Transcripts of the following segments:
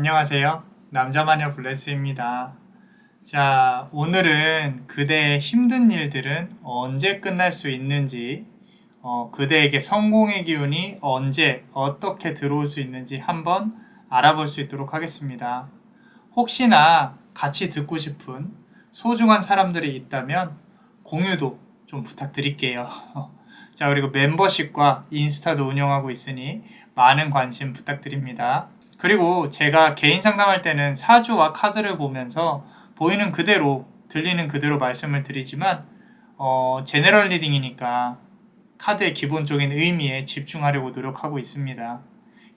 안녕하세요. 남자마녀 블레스입니다. 자, 오늘은 그대의 힘든 일들은 언제 끝날 수 있는지, 그대에게 성공의 기운이 언제, 어떻게 들어올 수 있는지 한번 알아볼 수 있도록 하겠습니다. 혹시나 같이 듣고 싶은 소중한 사람들이 있다면 공유도 좀 부탁드릴게요. 자, 그리고 멤버십과 인스타도 운영하고 있으니 많은 관심 부탁드립니다. 그리고 제가 개인 상담할 때는 사주와 카드를 보면서 보이는 그대로, 들리는 그대로 말씀을 드리지만, 제너럴 리딩이니까 카드의 기본적인 의미에 집중하려고 노력하고 있습니다.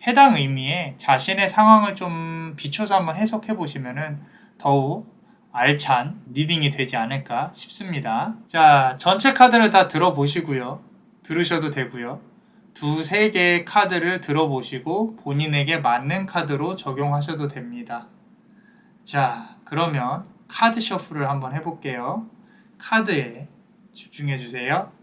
해당 의미에 자신의 상황을 좀 비춰서 한번 해석해 보시면은 더욱 알찬 리딩이 되지 않을까 싶습니다. 자, 전체 카드를 다 들어보시고요. 들으셔도 되고요. 두세 개의 카드를 들어보시고 본인에게 맞는 카드로 적용하셔도 됩니다. 자, 그러면 카드 셔플을 한번 해볼게요. 카드에 집중해주세요.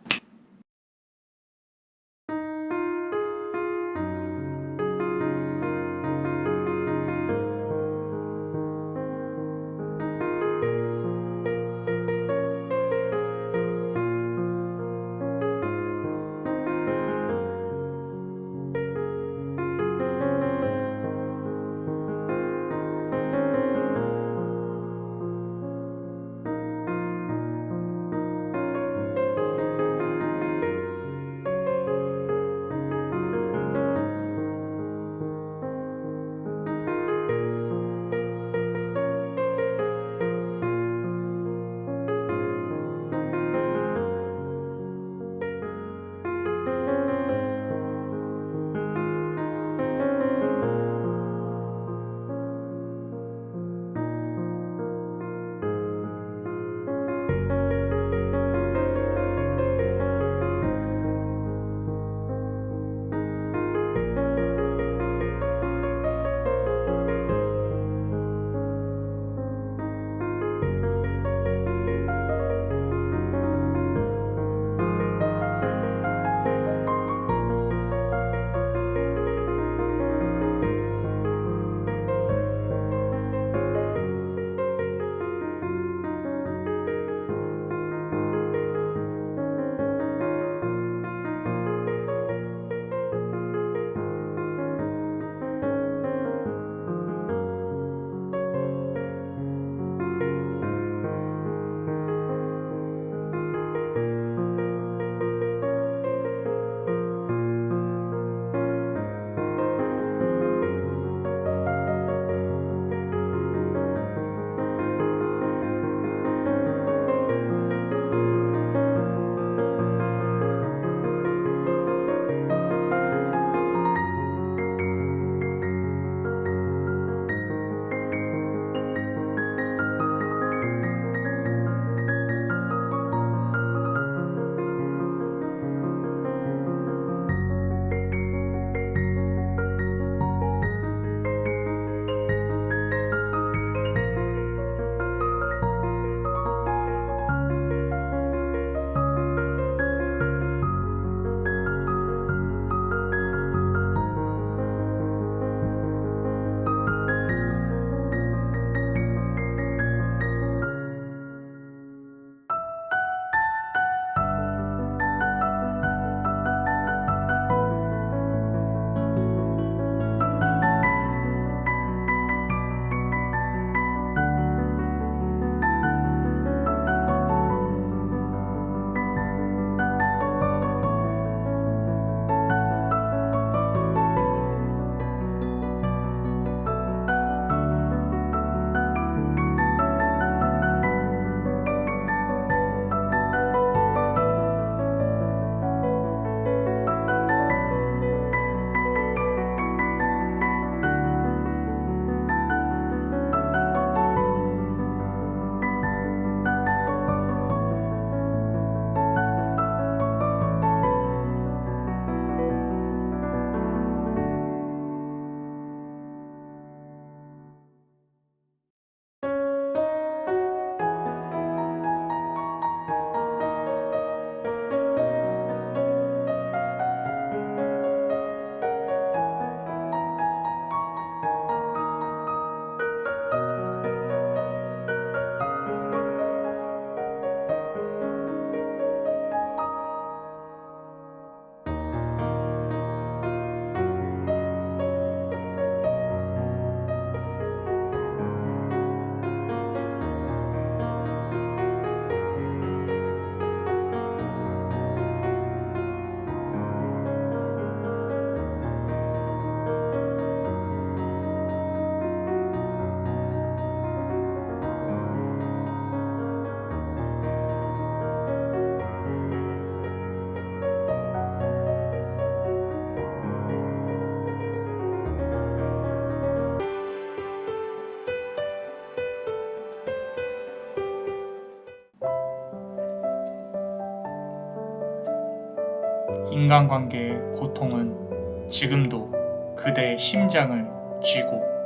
인간관계의 고통은 지금도 그대의 심장을 쥐고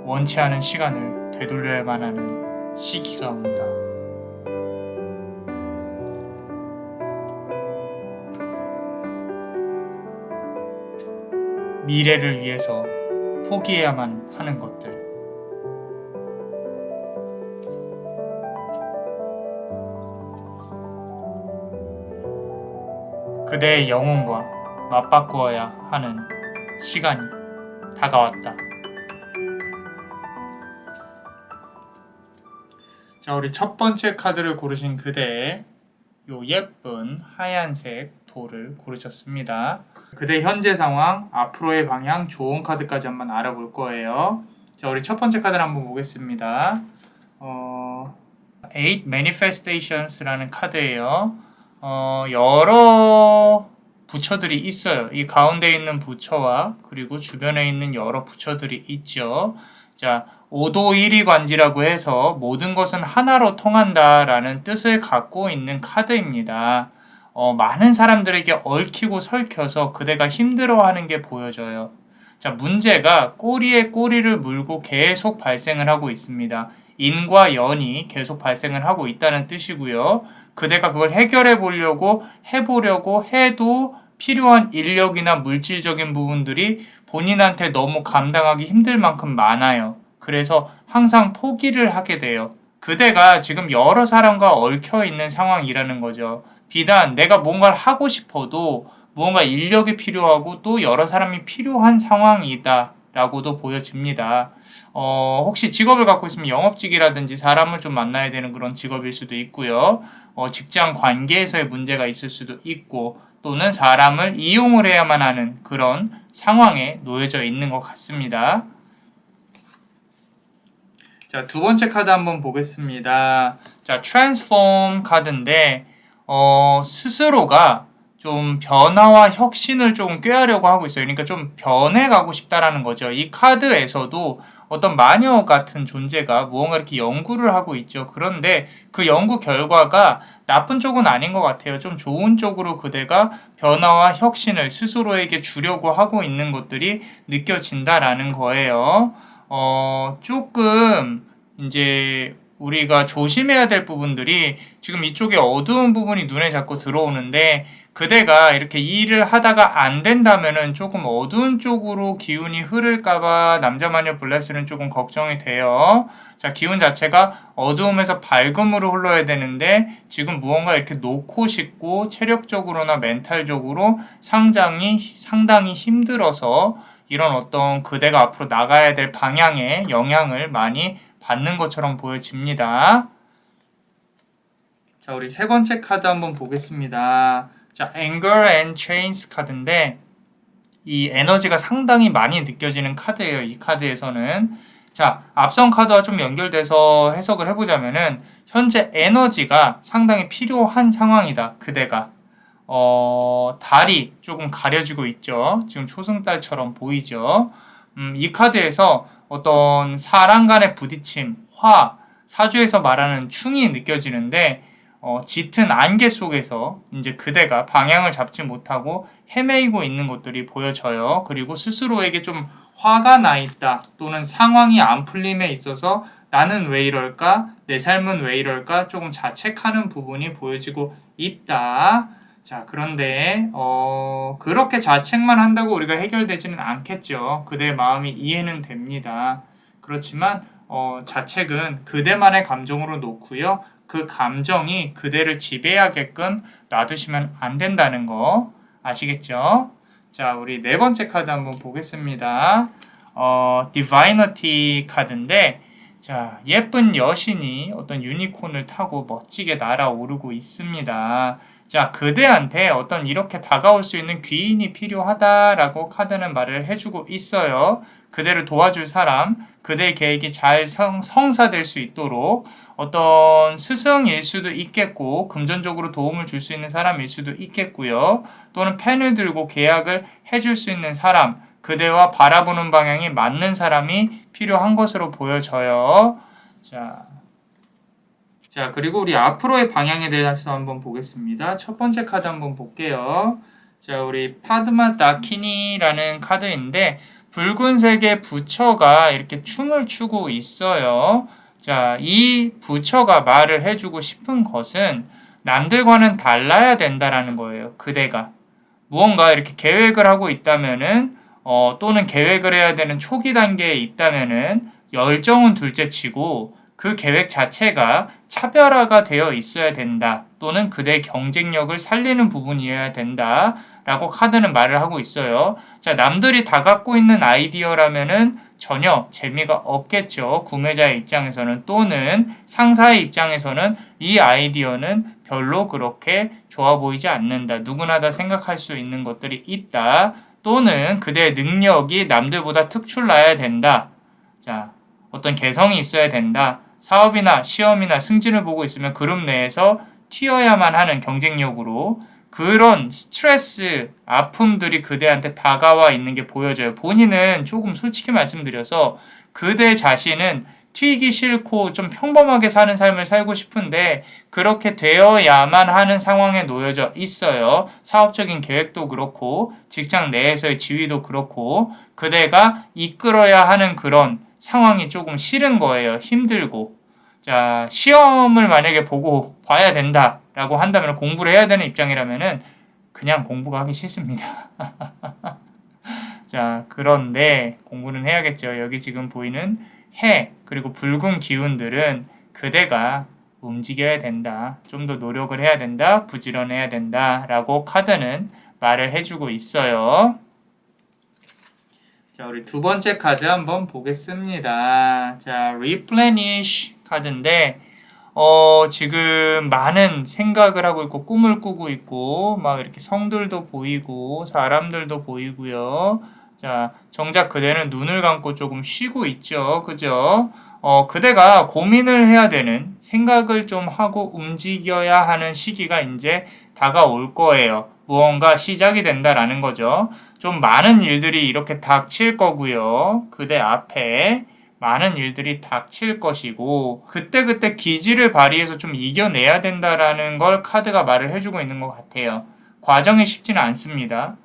원치 않은 시간을 되돌려야만 하는 시기가 온다. 미래를 위해서 포기해야만 하는 것들. 그대의 영혼과 맞바꾸어야 하는 시간이 다가왔다. 자, 우리 첫 번째 카드를 고르신 그대의 요 예쁜 하얀색 돌을 고르셨습니다. 그대 현재 상황, 앞으로의 방향, 좋은 카드까지 한번 알아볼 거예요. 자, 우리 첫 번째 카드를 한번 보겠습니다. Eight Manifestations라는 카드예요. 여러 부처들이 있어요. 이 가운데 있는 부처와 그리고 주변에 있는 여러 부처들이 있죠. 자, 오도일이관지라고 해서 모든 것은 하나로 통한다라는 뜻을 갖고 있는 카드입니다. 많은 사람들에게 얽히고 설켜서 그대가 힘들어하는 게 보여져요. 자, 문제가 꼬리에 꼬리를 물고 계속 발생을 하고 있습니다. 인과 연이 계속 발생을 하고 있다는 뜻이고요. 그대가 그걸 해결해 보려고 해보려고 해도 필요한 인력이나 물질적인 부분들이 본인한테 너무 감당하기 힘들 만큼 많아요. 그래서 항상 포기를 하게 돼요. 그대가 지금 여러 사람과 얽혀 있는 상황이라는 거죠. 비단 내가 뭔가를 하고 싶어도 무언가 인력이 필요하고 또 여러 사람이 필요한 상황이다 라고도 보여집니다. 혹시 직업을 갖고 있으면 영업직이라든지 사람을 좀 만나야 되는 그런 직업일 수도 있고요. 직장 관계에서의 문제가 있을 수도 있고 또는 사람을 이용을 해야만 하는 그런 상황에 놓여져 있는 것 같습니다. 자, 두 번째 카드 한번 보겠습니다. 자, 트랜스폼 카드인데 스스로가 좀 변화와 혁신을 좀 꾀하려고 하고 있어요. 그러니까 좀 변해가고 싶다라는 거죠. 이 카드에서도 어떤 마녀 같은 존재가 무언가 이렇게 연구를 하고 있죠. 그런데 그 연구 결과가 나쁜 쪽은 아닌 것 같아요. 좀 좋은 쪽으로 그대가 변화와 혁신을 스스로에게 주려고 하고 있는 것들이 느껴진다라는 거예요. 조금 이제 우리가 조심해야 될 부분들이 지금 이쪽에 어두운 부분이 눈에 자꾸 들어오는데 그대가 이렇게 일을 하다가 안 된다면은 조금 어두운 쪽으로 기운이 흐를까봐 남자마녀 블레스는 조금 걱정이 돼요. 자, 기운 자체가 어두움에서 밝음으로 흘러야 되는데 지금 무언가 이렇게 놓고 싶고 체력적으로나 멘탈적으로 상당히 힘들어서 이런 어떤 그대가 앞으로 나가야 될 방향에 영향을 많이 받는 것처럼 보여집니다. 자, 우리 세 번째 카드 한번 보겠습니다. 자, Anger and Chains 카드인데 이 에너지가 상당히 많이 느껴지는 카드예요. 이 카드에서는. 자, 앞선 카드와 좀 연결돼서 해석을 해보자면은 현재 에너지가 상당히 필요한 상황이다. 그대가. 달이 조금 가려지고 있죠. 지금 초승달처럼 보이죠. 이 카드에서 어떤 사람 간의 부딪힘, 사주에서 말하는 충이 느껴지는데 짙은 안개 속에서 이제 그대가 방향을 잡지 못하고 헤매이고 있는 것들이 보여져요. 그리고 스스로에게 좀 화가 나 있다 또는 상황이 안 풀림에 있어서 나는 왜 이럴까? 내 삶은 왜 이럴까? 조금 자책하는 부분이 보여지고 있다. 자, 그런데 그렇게 자책만 한다고 우리가 해결되지는 않겠죠. 그대의 마음이 이해는 됩니다. 그렇지만 자책은 그대만의 감정으로 놓고요. 그 감정이 그대를 지배하게끔 놔두시면 안 된다는 거 아시겠죠? 자, 우리 네 번째 카드 한번 보겠습니다. 디바이너티 카드인데 자, 예쁜 여신이 어떤 유니콘을 타고 멋지게 날아오르고 있습니다. 자, 그대한테 어떤 이렇게 다가올 수 있는 귀인이 필요하다라고 카드는 말을 해주고 있어요. 그대를 도와줄 사람, 그대의 계획이 잘 성사될 수 있도록 어떤 스승일 수도 있겠고 금전적으로 도움을 줄 수 있는 사람일 수도 있겠고요. 또는 펜을 들고 계약을 해줄 수 있는 사람, 그대와 바라보는 방향이 맞는 사람이 필요한 것으로 보여져요. 자, 그리고 우리 앞으로의 방향에 대해서 한번 보겠습니다. 첫 번째 카드 한번 볼게요. 자, 우리 파드마 다키니라는 카드인데 붉은색의 부처가 이렇게 춤을 추고 있어요. 자, 이 부처가 말을 해주고 싶은 것은 남들과는 달라야 된다라는 거예요. 그대가. 무언가 이렇게 계획을 하고 있다면은, 또는 계획을 해야 되는 초기 단계에 있다면은, 열정은 둘째치고, 그 계획 자체가 차별화가 되어 있어야 된다. 또는 그대의 경쟁력을 살리는 부분이어야 된다. 라고 카드는 말을 하고 있어요. 자, 남들이 다 갖고 있는 아이디어라면은 전혀 재미가 없겠죠. 구매자의 입장에서는 또는 상사의 입장에서는 이 아이디어는 별로 그렇게 좋아 보이지 않는다. 누구나 다 생각할 수 있는 것들이 있다. 또는 그대의 능력이 남들보다 특출나야 된다. 자, 어떤 개성이 있어야 된다. 사업이나 시험이나 승진을 보고 있으면 그룹 내에서 튀어야만 하는 경쟁력으로 그런 스트레스, 아픔들이 그대한테 다가와 있는 게 보여져요. 본인은 조금 솔직히 말씀드려서 그대 자신은 튀기 싫고 좀 평범하게 사는 삶을 살고 싶은데 그렇게 되어야만 하는 상황에 놓여져 있어요. 사업적인 계획도 그렇고 직장 내에서의 지위도 그렇고 그대가 이끌어야 하는 그런 상황이 조금 싫은 거예요. 힘들고. 자, 시험을 만약에 보고 봐야 된다라고 한다면 공부를 해야 되는 입장이라면은 그냥 공부가 하기 싫습니다. 자, 그런데 공부는 해야겠죠. 여기 지금 보이는 해 그리고 붉은 기운들은 그대가 움직여야 된다. 좀 더 노력을 해야 된다. 부지런해야 된다. 라고 카드는 말을 해주고 있어요. 자, 우리 두 번째 카드 한번 보겠습니다. 자, replenish 카드인데 지금 많은 생각을 하고 있고 꿈을 꾸고 있고 막 이렇게 성들도 보이고 사람들도 보이고요. 자, 정작 그대는 눈을 감고 조금 쉬고 있죠. 그죠? 그대가 고민을 해야 되는 생각을 좀 하고 움직여야 하는 시기가 이제 다가올 거예요. 무언가 시작이 된다라는 거죠. 좀 많은 일들이 이렇게 닥칠 거고요. 그대 앞에 많은 일들이 닥칠 것이고 그때그때 기지를 발휘해서 좀 이겨내야 된다라는 걸 카드가 말을 해주고 있는 것 같아요. 과정이 쉽지는 않습니다.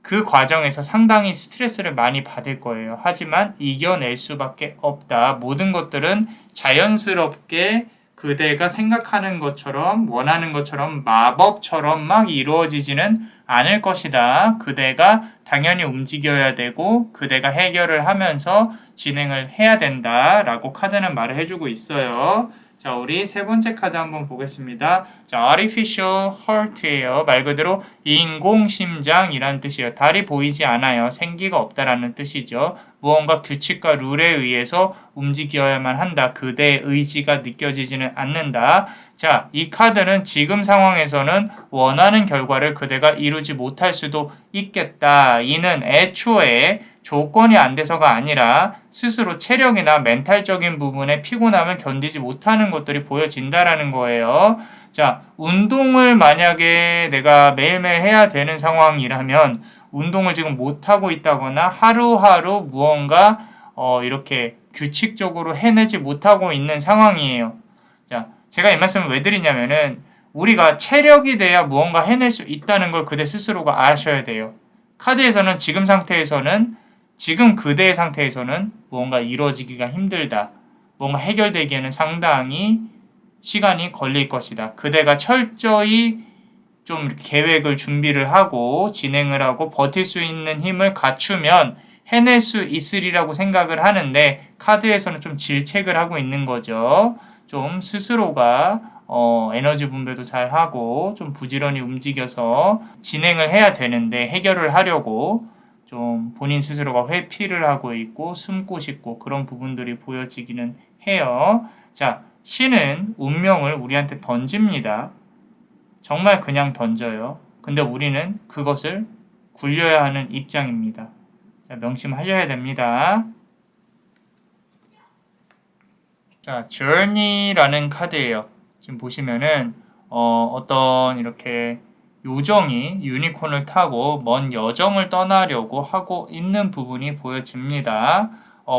그 과정에서 상당히 스트레스를 많이 받을 거예요. 하지만 이겨낼 수밖에 없다. 모든 것들은 자연스럽게 그대가 생각하는 것처럼 원하는 것처럼 마법처럼 막 이루어지지는 않을 것이다. 그대가 당연히 움직여야 되고 그대가 해결을 하면서 진행을 해야 된다라고 카드는 말을 해주고 있어요. 자, 우리 세 번째 카드 한번 보겠습니다. 자, artificial heart예요. 말 그대로 인공심장이라는 뜻이에요. 달이 보이지 않아요. 생기가 없다라는 뜻이죠. 무언가 규칙과 룰에 의해서 움직여야만 한다. 그대의 의지가 느껴지지는 않는다. 자, 이 카드는 지금 상황에서는 원하는 결과를 그대가 이루지 못할 수도 있겠다. 이는 애초에 조건이 안 돼서가 아니라 스스로 체력이나 멘탈적인 부분에 피곤함을 견디지 못하는 것들이 보여진다라는 거예요. 자, 운동을 만약에 내가 매일매일 해야 되는 상황이라면 운동을 지금 못하고 있다거나 하루하루 무언가 이렇게 규칙적으로 해내지 못하고 있는 상황이에요. 자, 제가 이 말씀을 왜 드리냐면은 우리가 체력이 돼야 무언가 해낼 수 있다는 걸 그대 스스로가 아셔야 돼요. 카드에서는 지금 그대의 상태에서는 무언가 이루어지기가 힘들다. 뭔가 해결되기에는 상당히 시간이 걸릴 것이다. 그대가 철저히 좀 계획을 준비를 하고 진행을 하고 버틸 수 있는 힘을 갖추면 해낼 수 있으리라고 생각을 하는데 카드에서는 좀 질책을 하고 있는 거죠. 좀 스스로가 에너지 분배도 잘 하고 좀 부지런히 움직여서 진행을 해야 되는데 해결을 하려고 좀 본인 스스로가 회피를 하고 있고 숨고 싶고 그런 부분들이 보여지기는 해요. 자, 신은 운명을 우리한테 던집니다. 정말 그냥 던져요. 근데 우리는 그것을 굴려야 하는 입장입니다. 자, 명심하셔야 됩니다. 자, journey라는 카드예요. 지금 보시면은 어떤 이렇게 요정이 유니콘을 타고 먼 여정을 떠나려고 하고 있는 부분이 보여집니다.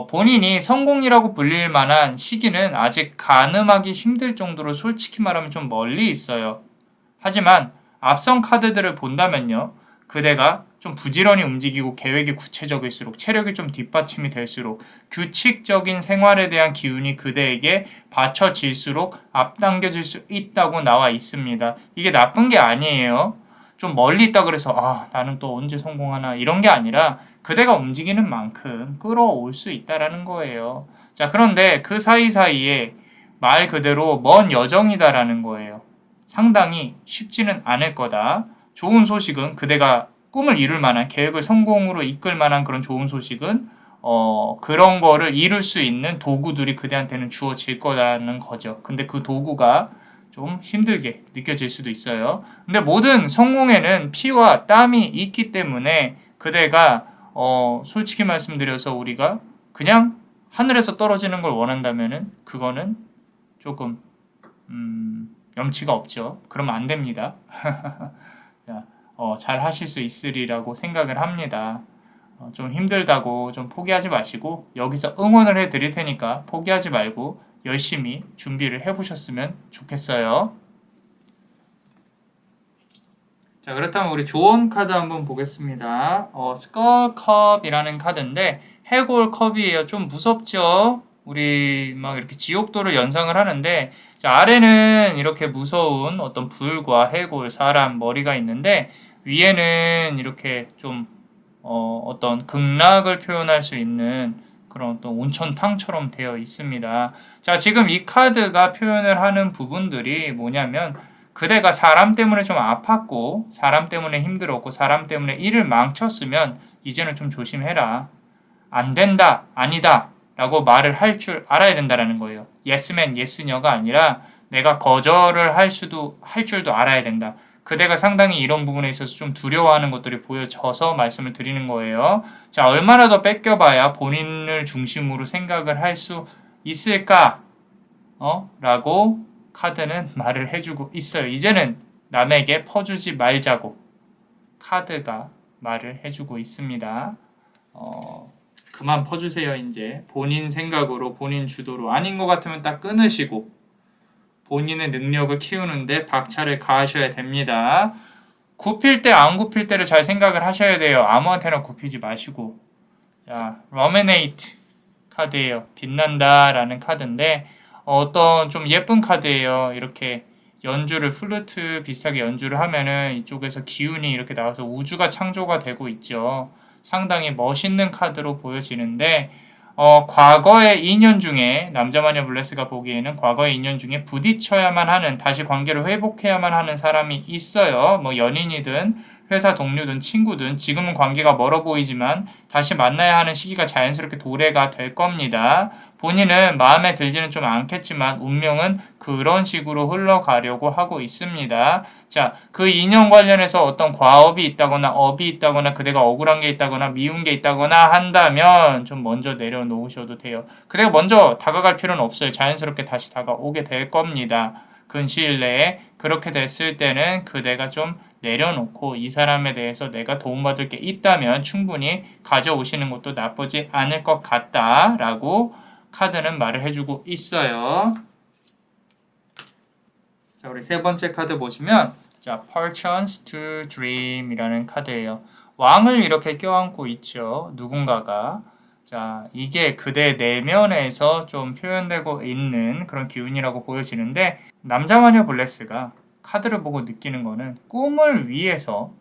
본인이 성공이라고 불릴 만한 시기는 아직 가늠하기 힘들 정도로 솔직히 말하면 좀 멀리 있어요. 하지만 앞선 카드들을 본다면요. 그대가 좀 부지런히 움직이고 계획이 구체적일수록 체력이 좀 뒷받침이 될수록 규칙적인 생활에 대한 기운이 그대에게 받쳐질수록 앞당겨질 수 있다고 나와 있습니다. 이게 나쁜 게 아니에요. 좀 멀리 있다 그래서 나는 또 언제 성공하나 이런 게 아니라 그대가 움직이는 만큼 끌어올 수 있다라는 거예요. 자, 그런데 그 사이사이에 말 그대로 먼 여정이다라는 거예요. 상당히 쉽지는 않을 거다. 좋은 소식은 그대가 꿈을 이룰 만한 계획을 성공으로 이끌 만한 그런 좋은 소식은 그런 거를 이룰 수 있는 도구들이 그대한테는 주어질 거라는 거죠. 근데 그 도구가 좀 힘들게 느껴질 수도 있어요. 근데 모든 성공에는 피와 땀이 있기 때문에 그대가 솔직히 말씀드려서 우리가 그냥 하늘에서 떨어지는 걸 원한다면은 그거는 조금 염치가 없죠. 그러면 안 됩니다. 자, 잘 하실 수 있으리라고 생각을 합니다. 좀 힘들다고 좀 포기하지 마시고 여기서 응원을 해드릴 테니까 포기하지 말고 열심히 준비를 해보셨으면 좋겠어요. 자, 그렇다면 우리 조언 카드 한번 보겠습니다. 스컬컵이라는 카드인데 해골 컵이에요. 좀 무섭죠? 우리 막 이렇게 지옥도를 연상을 하는데 자, 아래는 이렇게 무서운 어떤 불과 해골, 사람, 머리가 있는데 위에는 이렇게 좀 어떤 극락을 표현할 수 있는 그런 어떤 온천탕처럼 되어 있습니다. 자, 지금 이 카드가 표현을 하는 부분들이 뭐냐면 그대가 사람 때문에 좀 아팠고 사람 때문에 힘들었고 사람 때문에 일을 망쳤으면 이제는 좀 조심해라. 안 된다, 아니다 라고 말을 할 줄 알아야 된다라는 거예요. 예스맨, 예스녀가 아니라 내가 거절을 할 줄도 알아야 된다. 그대가 상당히 이런 부분에 있어서 좀 두려워하는 것들이 보여져서 말씀을 드리는 거예요. 자, 얼마나 더 뺏겨봐야 본인을 중심으로 생각을 할 수 있을까? 라고 카드는 말을 해주고 있어요. 이제는 남에게 퍼주지 말자고 카드가 말을 해주고 있습니다. 그만 퍼주세요. 이제 본인 생각으로 본인 주도로 아닌 것 같으면 딱 끊으시고 본인의 능력을 키우는데 박차를 가하셔야 됩니다. 굽힐 때 안 굽힐 때를 잘 생각을 하셔야 돼요. 아무한테나 굽히지 마시고. 자, 러메네이트 카드예요. 빛난다라는 카드인데 어떤 좀 예쁜 카드예요. 이렇게 연주를 플루트 비슷하게 연주를 하면은 이쪽에서 기운이 이렇게 나와서 우주가 창조가 되고 있죠. 상당히 멋있는 카드로 보여지는데 과거의 인연 중에 남자마녀 블레스가 보기에는 과거의 인연 중에 부딪혀야만 하는 다시 관계를 회복해야만 하는 사람이 있어요. 뭐 연인이든 회사 동료든 친구든 지금은 관계가 멀어 보이지만 다시 만나야 하는 시기가 자연스럽게 도래가 될 겁니다. 본인은 마음에 들지는 좀 않겠지만 운명은 그런 식으로 흘러가려고 하고 있습니다. 자, 그 인연 관련해서 어떤 과업이 있다거나 업이 있다거나 그대가 억울한 게 있다거나 미운 게 있다거나 한다면 좀 먼저 내려놓으셔도 돼요. 그대가 먼저 다가갈 필요는 없어요. 자연스럽게 다시 다가오게 될 겁니다. 근시일 내에 그렇게 됐을 때는 그대가 좀 내려놓고 이 사람에 대해서 내가 도움받을 게 있다면 충분히 가져오시는 것도 나쁘지 않을 것 같다라고 카드는 말을 해주고 있어요. 자, 우리 세 번째 카드 보시면 자, Perchance to Dream 이라는 카드예요. 왕을 이렇게 껴안고 있죠. 누군가가. 자, 이게 그대 내면에서 좀 표현되고 있는 그런 기운이라고 보여지는데 남자마녀 블레스가 카드를 보고 느끼는 거는 꿈을 위해서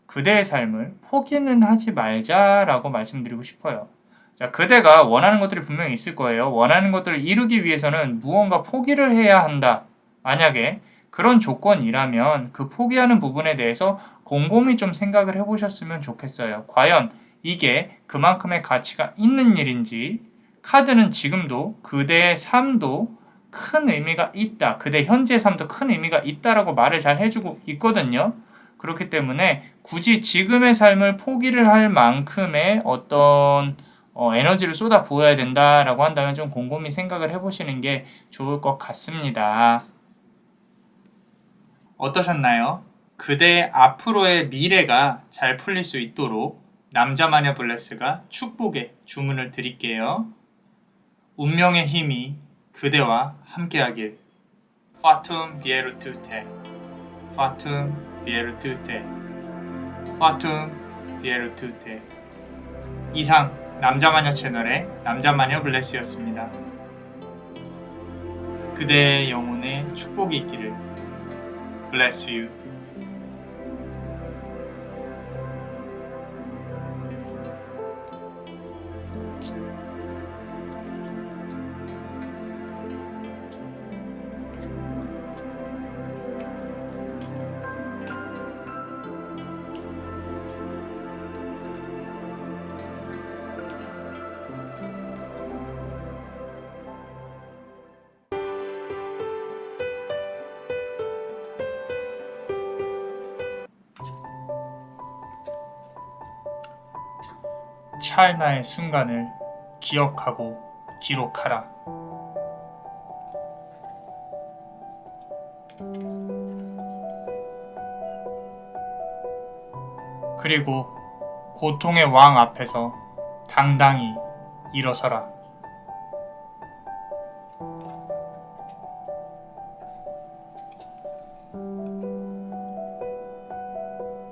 그대의 삶을 포기는 하지 말자라고 말씀드리고 싶어요. 자, 그대가 원하는 것들이 분명히 있을 거예요. 원하는 것들을 이루기 위해서는 무언가 포기를 해야 한다. 만약에 그런 조건이라면 그 포기하는 부분에 대해서 곰곰이 좀 생각을 해보셨으면 좋겠어요. 과연 이게 그만큼의 가치가 있는 일인지 카드는 지금도 그대의 삶도 큰 의미가 있다. 그대 현재의 삶도 큰 의미가 있다라고 말을 잘 해주고 있거든요. 그렇기 때문에 굳이 지금의 삶을 포기를 할 만큼의 어떤 에너지를 쏟아 부어야 된다라고 한다면 좀 곰곰이 생각을 해보시는 게 좋을 것 같습니다. 어떠셨나요? 그대의 앞으로의 미래가 잘 풀릴 수 있도록 남자 마녀 블레스가 축복의 주문을 드릴게요. 운명의 힘이 그대와 함께하길. Fatum Vierutute, Fatum Vierutute, Fatum Vierutute. 이상 남자마녀 채널의 남자마녀 블레스였습니다. 그대의 영혼에 축복이 있기를. Bless you. 찰나의 순간을 기억하고 기록하라. 그리고 고통의 왕 앞에서 당당히 일어서라.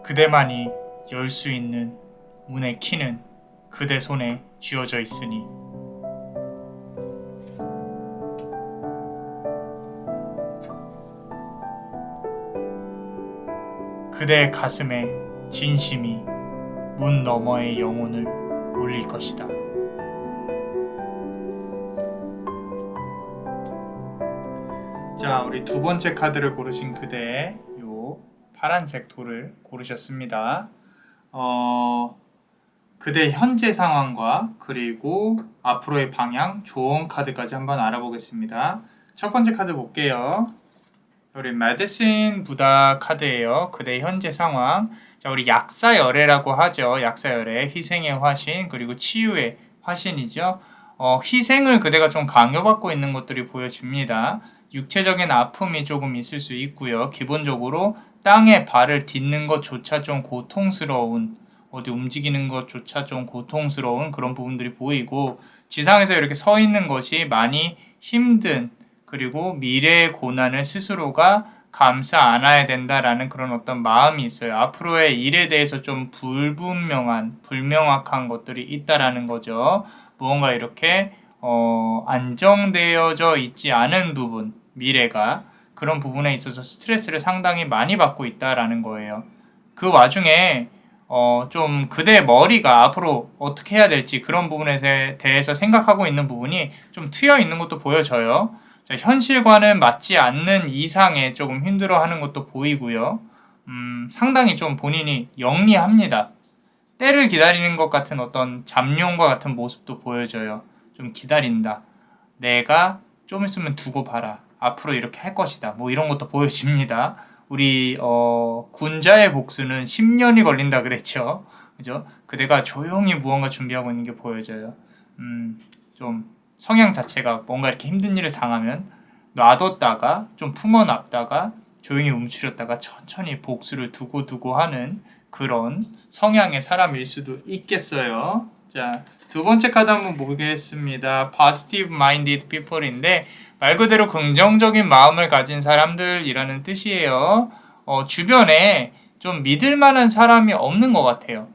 그대만이 열 수 있는 문의 키는 그대 손에 쥐어져 있으니. 그대의 가슴에 진심이 문 너머의 영혼을 울릴 것이다. 자, 우리 두 번째 카드를 고르신 그대, 요 파란색 돌을 고르셨습니다. 그대 현재 상황과 그리고 앞으로의 방향, 조언 카드까지 한번 알아보겠습니다. 첫 번째 카드 볼게요. 우리 메디신 부다 카드예요. 그대 현재 상황. 자, 우리 약사열애라고 하죠. 약사열애, 희생의 화신, 그리고 치유의 화신이죠. 희생을 그대가 좀 강요받고 있는 것들이 보여집니다. 육체적인 아픔이 조금 있을 수 있고요. 기본적으로 땅에 발을 딛는 것조차 좀 고통스러운, 어디 움직이는 것조차 좀 고통스러운 그런 부분들이 보이고, 지상에서 이렇게 서 있는 것이 많이 힘든, 그리고 미래의 고난을 스스로가 감싸 안아야 된다라는 그런 어떤 마음이 있어요. 앞으로의 일에 대해서 좀 불명확한 것들이 있다라는 거죠. 무언가 이렇게 안정되어져 있지 않은 부분, 미래가 그런 부분에 있어서 스트레스를 상당히 많이 받고 있다라는 거예요. 그 와중에 좀 그대의 머리가 앞으로 어떻게 해야 될지 그런 부분에 대해서 생각하고 있는 부분이 좀 트여 있는 것도 보여져요. 자, 현실과는 맞지 않는 이상에 조금 힘들어하는 것도 보이고요. 상당히 좀 본인이 영리합니다. 때를 기다리는 것 같은 어떤 잠룡과 같은 모습도 보여져요. 좀 기다린다. 내가 좀 있으면 두고 봐라. 앞으로 이렇게 할 것이다. 뭐 이런 것도 보여집니다. 우리 군자의 복수는 10년이 걸린다 그랬죠. 그죠? 그대가 조용히 무언가 준비하고 있는 게 보여져요. 좀 성향 자체가 뭔가 이렇게 힘든 일을 당하면 놔뒀다가 좀 품어놨다가 조용히 움츠렸다가 천천히 복수를 두고 하는 그런 성향의 사람일 수도 있겠어요. 자, 두 번째 카드 한번 보겠습니다. Positive Minded People인데 말 그대로 긍정적인 마음을 가진 사람들이라는 뜻이에요. 주변에 좀 믿을 만한 사람이 없는 것 같아요.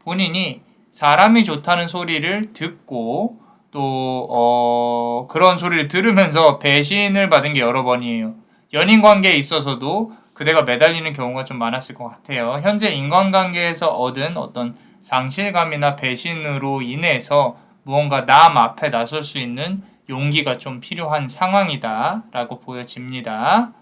본인이 사람이 좋다는 소리를 듣고 또 그런 소리를 들으면서 배신을 받은 게 여러 번이에요. 연인 관계에 있어서도 그대가 매달리는 경우가 좀 많았을 것 같아요. 현재 인간관계에서 얻은 어떤 상실감이나 배신으로 인해서 무언가 남 앞에 나설 수 있는 용기가 좀 필요한 상황이다 라고 보여집니다.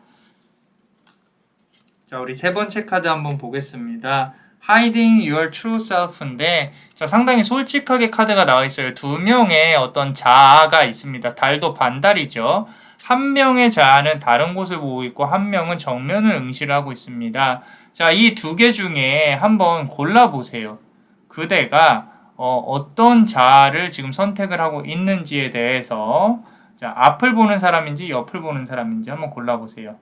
자, 우리 세 번째 카드 한번 보겠습니다. Hiding your true self인데, 자, 상당히 솔직하게 카드가 나와 있어요. 두 명의 어떤 자아가 있습니다. 달도 반달이죠. 한 명의 자아는 다른 곳을 보고 있고 한 명은 정면을 응시를 하고 있습니다. 자, 이 두 개 중에 한번 골라보세요. 그대가 어떤 자아를 지금 선택을 하고 있는지에 대해서, 자, 앞을 보는 사람인지 옆을 보는 사람인지 한번 골라보세요.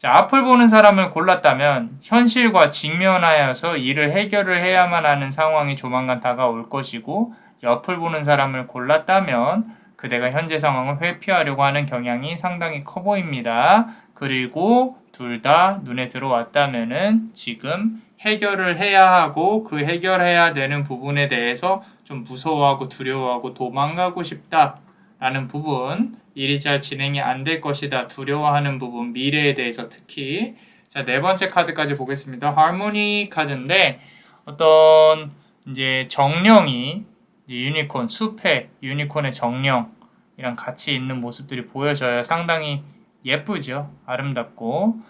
자, 앞을 보는 사람을 골랐다면 현실과 직면하여서 이를 해결을 해야만 하는 상황이 조만간 다가올 것이고, 옆을 보는 사람을 골랐다면 그대가 현재 상황을 회피하려고 하는 경향이 상당히 커 보입니다. 그리고 둘 다 눈에 들어왔다면은 지금 해결을 해야 하고 그 해결해야 되는 부분에 대해서 좀 무서워하고 두려워하고 도망가고 싶다라는 부분, 일이 잘 진행이 안 될 것이다 두려워하는 부분, 미래에 대해서 특히. 자, 네 번째 카드까지 보겠습니다. 하모니 카드인데 어떤 이제 정령이 유니콘, 숲의 유니콘의 정령이랑 같이 있는 모습들이 보여져요. 상당히 예쁘죠. 아름답고.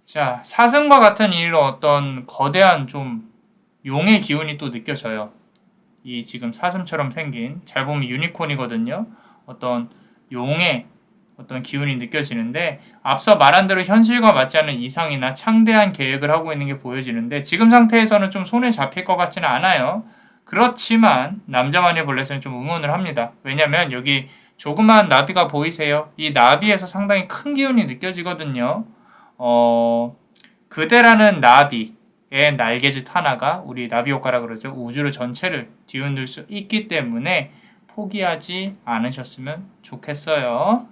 자, 사슴과 같은 일로 어떤 거대한 좀 용의 기운이 또 느껴져요. 이 지금 사슴처럼 생긴, 잘 보면 유니콘이거든요. 어떤 용의 어떤 기운이 느껴지는데, 앞서 말한 대로 현실과 맞지 않는 이상이나 창대한 계획을 하고 있는 게 보여지는데, 지금 상태에서는 좀 손에 잡힐 것 같지는 않아요. 그렇지만 남자만의 벌레는 좀 의문을 합니다. 왜냐면 여기 조그마한 나비가 보이세요? 이 나비에서 상당히 큰 기운이 느껴지거든요. 그대라는 나비의 날개짓 하나가, 우리 나비 효과라 그러죠. 우주를 전체를 뒤흔들 수 있기 때문에 포기하지 않으셨으면 좋겠어요.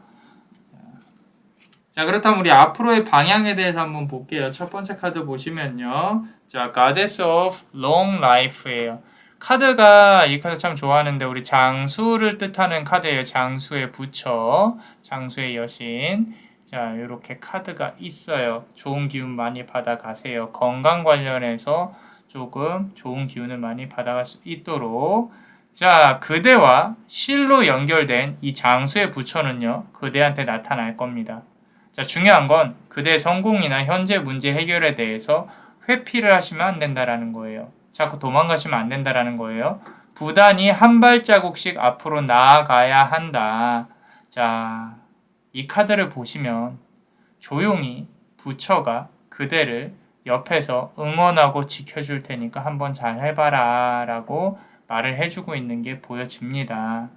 자, 그렇다면 우리 앞으로의 방향에 대해서 한번 볼게요. 첫 번째 카드 보시면요. 자, Goddess of Long Life예요. 카드가, 이 카드 참 좋아하는데 우리 장수를 뜻하는 카드예요. 장수의 부처, 장수의 여신. 자, 이렇게 카드가 있어요. 좋은 기운 많이 받아가세요. 건강 관련해서 조금 좋은 기운을 많이 받아갈 수 있도록. 자, 그대와 실로 연결된 이 장수의 부처는요, 그대한테 나타날 겁니다. 자, 중요한 건 그대의 성공이나 현재 문제 해결에 대해서 회피를 하시면 안 된다라는 거예요. 자꾸 도망가시면 안 된다라는 거예요. 부단히 한 발자국씩 앞으로 나아가야 한다. 자, 이 카드를 보시면 조용히 부처가 그대를 옆에서 응원하고 지켜줄 테니까 한번 잘 해봐라 라고 말을 해주고 있는 게 보여집니다.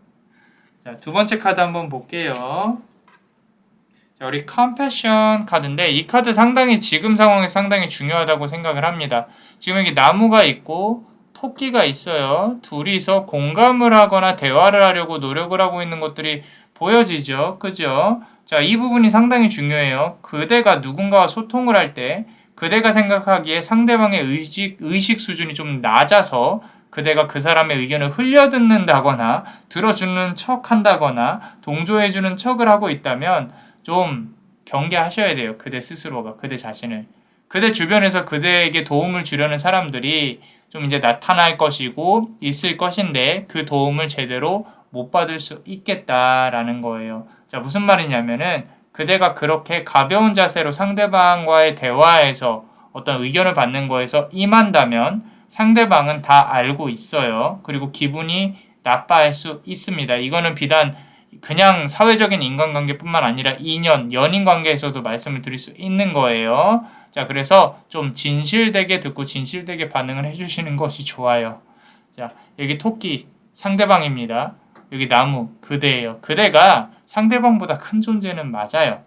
자, 두 번째 카드 한번 볼게요. 자, 우리 컴패션 카드인데 이 카드 상당히 지금 상황에 상당히 중요하다고 생각을 합니다. 지금 여기 나무가 있고 토끼가 있어요. 둘이서 공감을 하거나 대화를 하려고 노력을 하고 있는 것들이 보여지죠. 그죠? 자, 이 부분이 상당히 중요해요. 그대가 누군가와 소통을 할 때 그대가 생각하기에 상대방의 의식 수준이 좀 낮아서 그대가 그 사람의 의견을 흘려듣는다거나 들어주는 척 한다거나 동조해주는 척을 하고 있다면 좀 경계하셔야 돼요. 그대 스스로가, 그대 자신을. 그대 주변에서 그대에게 도움을 주려는 사람들이 좀 이제 나타날 것이고 있을 것인데 그 도움을 제대로 못 받을 수 있겠다라는 거예요. 자, 무슨 말이냐면은 그대가 그렇게 가벼운 자세로 상대방과의 대화에서 어떤 의견을 받는 거에서 임한다면 상대방은 다 알고 있어요. 그리고 기분이 나빠할 수 있습니다. 이거는 비단 그냥 사회적인 인간관계뿐만 아니라 인연, 연인 관계에서도 말씀을 드릴 수 있는 거예요. 자, 그래서 좀 진실되게 듣고 진실되게 반응을 해주시는 것이 좋아요. 자, 여기 토끼 상대방입니다. 여기 나무 그대예요. 그대가 상대방보다 큰 존재는 맞아요.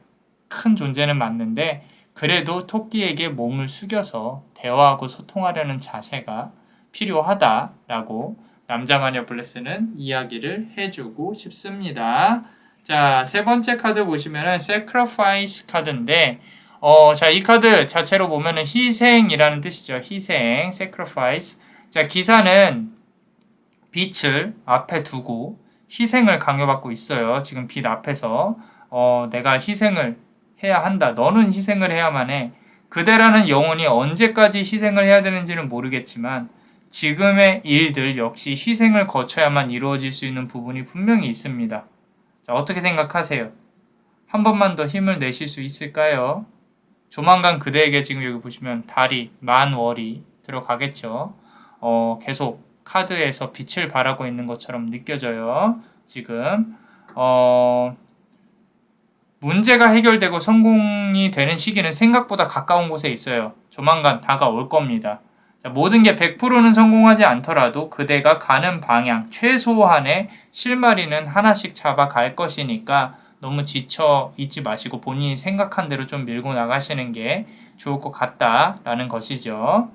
큰 존재는 맞는데 그래도 토끼에게 몸을 숙여서 대화하고 소통하려는 자세가 필요하다라고 남자마녀 블레스는 이야기를 해주고 싶습니다. 자, 세 번째 카드 보시면은 Sacrifice 카드인데 자, 이 카드 자체로 보면은 희생이라는 뜻이죠. 희생, Sacrifice. 자, 기사는 빛을 앞에 두고 희생을 강요받고 있어요. 지금 빛 앞에서 내가 희생을 해야 한다. 너는 희생을 해야만 해. 그대라는 영혼이 언제까지 희생을 해야 되는지는 모르겠지만 지금의 일들 역시 희생을 거쳐야만 이루어질 수 있는 부분이 분명히 있습니다. 자, 어떻게 생각하세요? 한 번만 더 힘을 내실 수 있을까요? 조만간 그대에게 지금 여기 보시면 달이 만월이 들어가겠죠. 계속 카드에서 빛을 발하고 있는 것처럼 느껴져요. 지금 문제가 해결되고 성공이 되는 시기는 생각보다 가까운 곳에 있어요. 조만간 다가올 겁니다. 자, 모든 게 100%는 성공하지 않더라도 그대가 가는 방향, 최소한의 실마리는 하나씩 잡아갈 것이니까 너무 지쳐 있지 마시고 본인이 생각한 대로 좀 밀고 나가시는 게 좋을 것 같다라는 것이죠.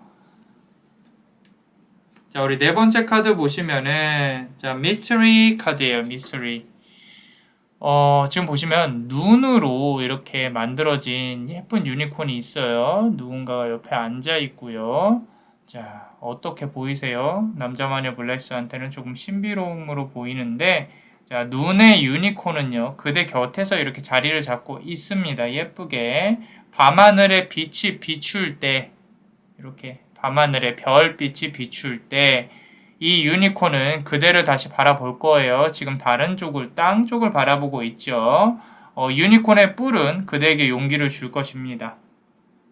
자, 우리 네 번째 카드 보시면은 자, 미스터리 카드예요. 미스터리. 지금 보시면 눈으로 이렇게 만들어진 예쁜 유니콘이 있어요. 누군가가 옆에 앉아 있고요. 자, 어떻게 보이세요? 남자 마녀 블레스한테는 조금 신비로움으로 보이는데, 자, 눈의 유니콘은요, 그대 곁에서 이렇게 자리를 잡고 있습니다. 예쁘게. 밤하늘에 빛이 비출 때, 이렇게 밤하늘에 별빛이 비출 때, 이 유니콘은 그대를 다시 바라볼 거예요. 지금 다른 쪽을, 땅 쪽을 바라보고 있죠. 유니콘의 뿔은 그대에게 용기를 줄 것입니다.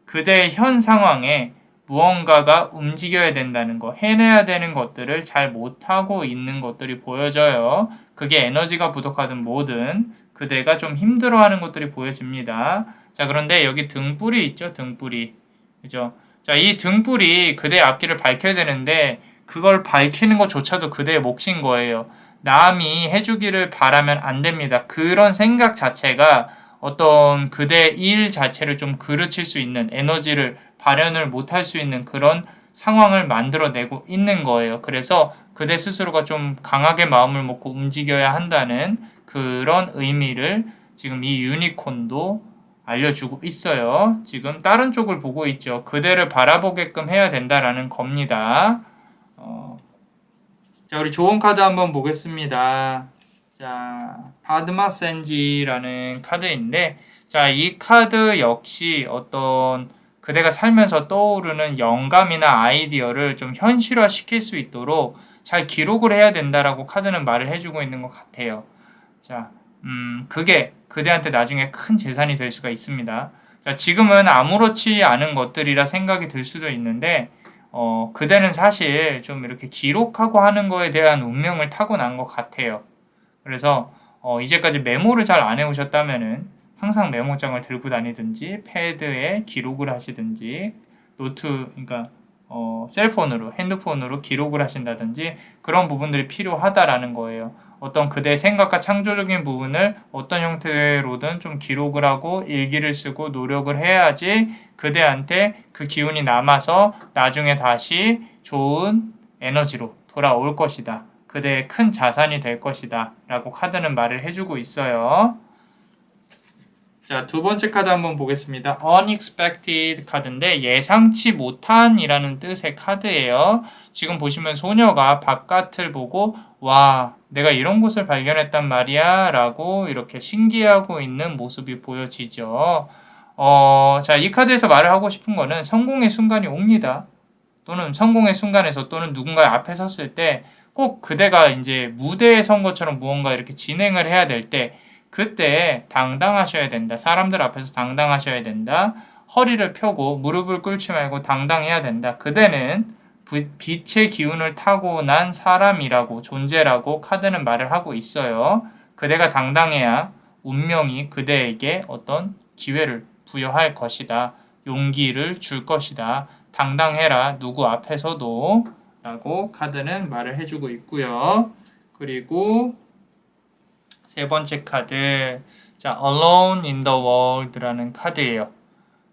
그대의 현 상황에 무언가가 움직여야 된다는 거, 해내야 되는 것들을 잘 못하고 있는 것들이 보여져요. 그게 에너지가 부족하든 뭐든 그대가 좀 힘들어하는 것들이 보여집니다. 자, 그런데 여기 등불이 있죠, 등불이. 그죠? 자, 이 등불이 그대의 앞길을 밝혀야 되는데 그걸 밝히는 것조차도 그대의 몫인 거예요. 남이 해주기를 바라면 안 됩니다. 그런 생각 자체가 어떤 그대의 일 자체를 좀 그르칠 수 있는 에너지를 발현을 못할 수 있는 그런 상황을 만들어내고 있는 거예요. 그래서 그대 스스로가 좀 강하게 마음을 먹고 움직여야 한다는 그런 의미를 지금 이 유니콘도 알려주고 있어요. 지금 다른 쪽을 보고 있죠. 그대를 바라보게끔 해야 된다라는 겁니다. 자, 우리 좋은 카드 한번 보겠습니다. 자, 바드마센지라는 카드인데, 자, 이 카드 역시 어떤 그대가 살면서 떠오르는 영감이나 아이디어를 좀 현실화 시킬 수 있도록 잘 기록을 해야 된다라고 카드는 말을 해주고 있는 것 같아요. 자, 그게 그대한테 나중에 큰 재산이 될 수가 있습니다. 자, 지금은 아무렇지 않은 것들이라 생각이 들 수도 있는데, 그대는 사실 좀 이렇게 기록하고 하는 거에 대한 운명을 타고난 것 같아요. 그래서, 이제까지 메모를 잘 안 해오셨다면은, 항상 메모장을 들고 다니든지, 패드에 기록을 하시든지, 그러니까, 셀폰으로, 핸드폰으로 기록을 하신다든지, 그런 부분들이 필요하다라는 거예요. 어떤 그대의 생각과 창조적인 부분을 어떤 형태로든 좀 기록을 하고 일기를 쓰고 노력을 해야지 그대한테 그 기운이 남아서 나중에 다시 좋은 에너지로 돌아올 것이다. 그대의 큰 자산이 될 것이다. 라고 카드는 말을 해주고 있어요. 자, 두 번째 카드 한번 보겠습니다. unexpected 카드인데 예상치 못한이라는 뜻의 카드예요. 지금 보시면 소녀가 바깥을 보고 와, 내가 이런 곳을 발견했단 말이야 라고 이렇게 신기해하고 있는 모습이 보여지죠. 자, 이 카드에서 말을 하고 싶은 거는 성공의 순간이 옵니다. 또는 성공의 순간에서 또는 누군가 앞에 섰을 때 꼭 그대가 이제 무대에 선 것처럼 무언가 이렇게 진행을 해야 될 때 그때 당당하셔야 된다. 사람들 앞에서 당당하셔야 된다. 허리를 펴고 무릎을 꿇지 말고 당당해야 된다. 그대는 빛의 기운을 타고난 사람이라고 존재라고 카드는 말을 하고 있어요. 그대가 당당해야 운명이 그대에게 어떤 기회를 부여할 것이다. 용기를 줄 것이다. 당당해라. 누구 앞에서도 라고 카드는 말을 해주고 있고요. 그리고 세 번째 카드, 자, Alone in the World라는 카드예요.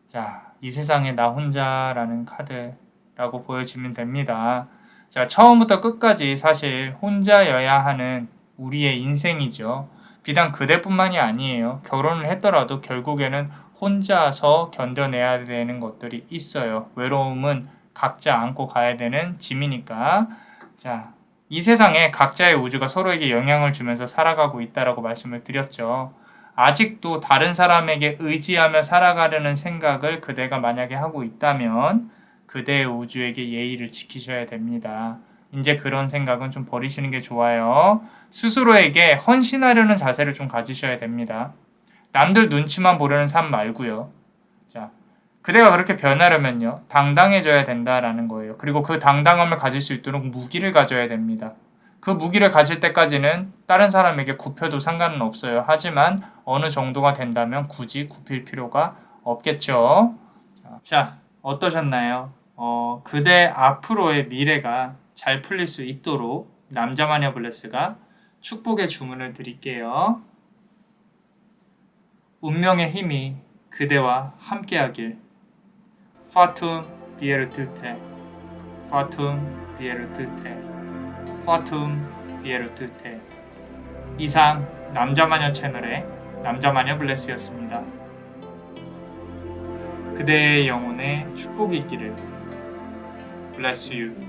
자, 이 세상에 나 혼자라는 카드라고 보여지면 됩니다. 자, 처음부터 끝까지 사실 혼자여야 하는 우리의 인생이죠. 비단 그대뿐만이 아니에요. 결혼을 했더라도 결국에는 혼자서 견뎌내야 되는 것들이 있어요. 외로움은 각자 안고 가야 되는 짐이니까. 자, 이 세상에 각자의 우주가 서로에게 영향을 주면서 살아가고 있다라고 말씀을 드렸죠. 아직도 다른 사람에게 의지하며 살아가려는 생각을 그대가 만약에 하고 있다면 그대의 우주에게 예의를 지키셔야 됩니다. 이제 그런 생각은 좀 버리시는 게 좋아요. 스스로에게 헌신하려는 자세를 좀 가지셔야 됩니다. 남들 눈치만 보려는 삶 말고요. 자, 그대가 그렇게 변하려면요. 당당해져야 된다라는 거예요. 그리고 그 당당함을 가질 수 있도록 무기를 가져야 됩니다. 그 무기를 가질 때까지는 다른 사람에게 굽혀도 상관은 없어요. 하지만 어느 정도가 된다면 굳이 굽힐 필요가 없겠죠. 자, 어떠셨나요? 그대 앞으로의 미래가 잘 풀릴 수 있도록 남자마녀 블레스가 축복의 주문을 드릴게요. 운명의 힘이 그대와 함께하길. Fatum virtute, Fatum virtute, Fatum virtute. 이상 남자마녀 채널의 남자마녀 블레스였습니다. 그대의 영혼에 축복이 있기를. Bless you.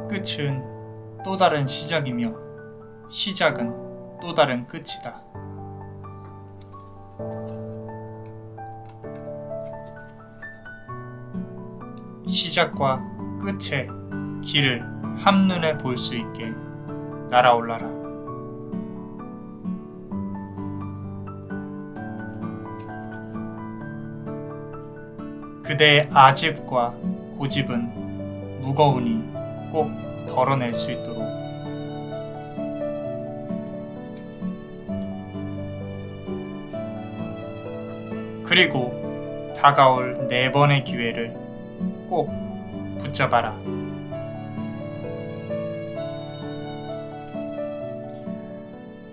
끝은 또 다른 시작이며 시작은 또 다른 끝이다. 시작과 끝의 길을 한눈에 볼 수 있게 날아올라라. 그대의 아집과 고집은 무거우니 꼭 덜어낼 수 있도록. 그리고 다가올 4번의 기회를 꼭 붙잡아라.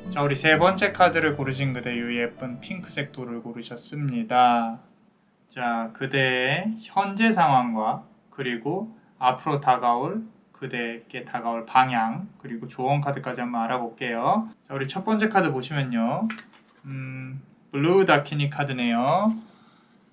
자, 우리 3번째 카드를 고르신 그대 이 예쁜 핑크색 돌을 고르셨습니다. 자, 그대의 현재 상황과 그리고 앞으로 다가올 그대에게 다가올 방향, 그리고 조언 카드까지 한번 알아볼게요. 자, 우리 첫 번째 카드 보시면요. 블루 다키니 카드네요.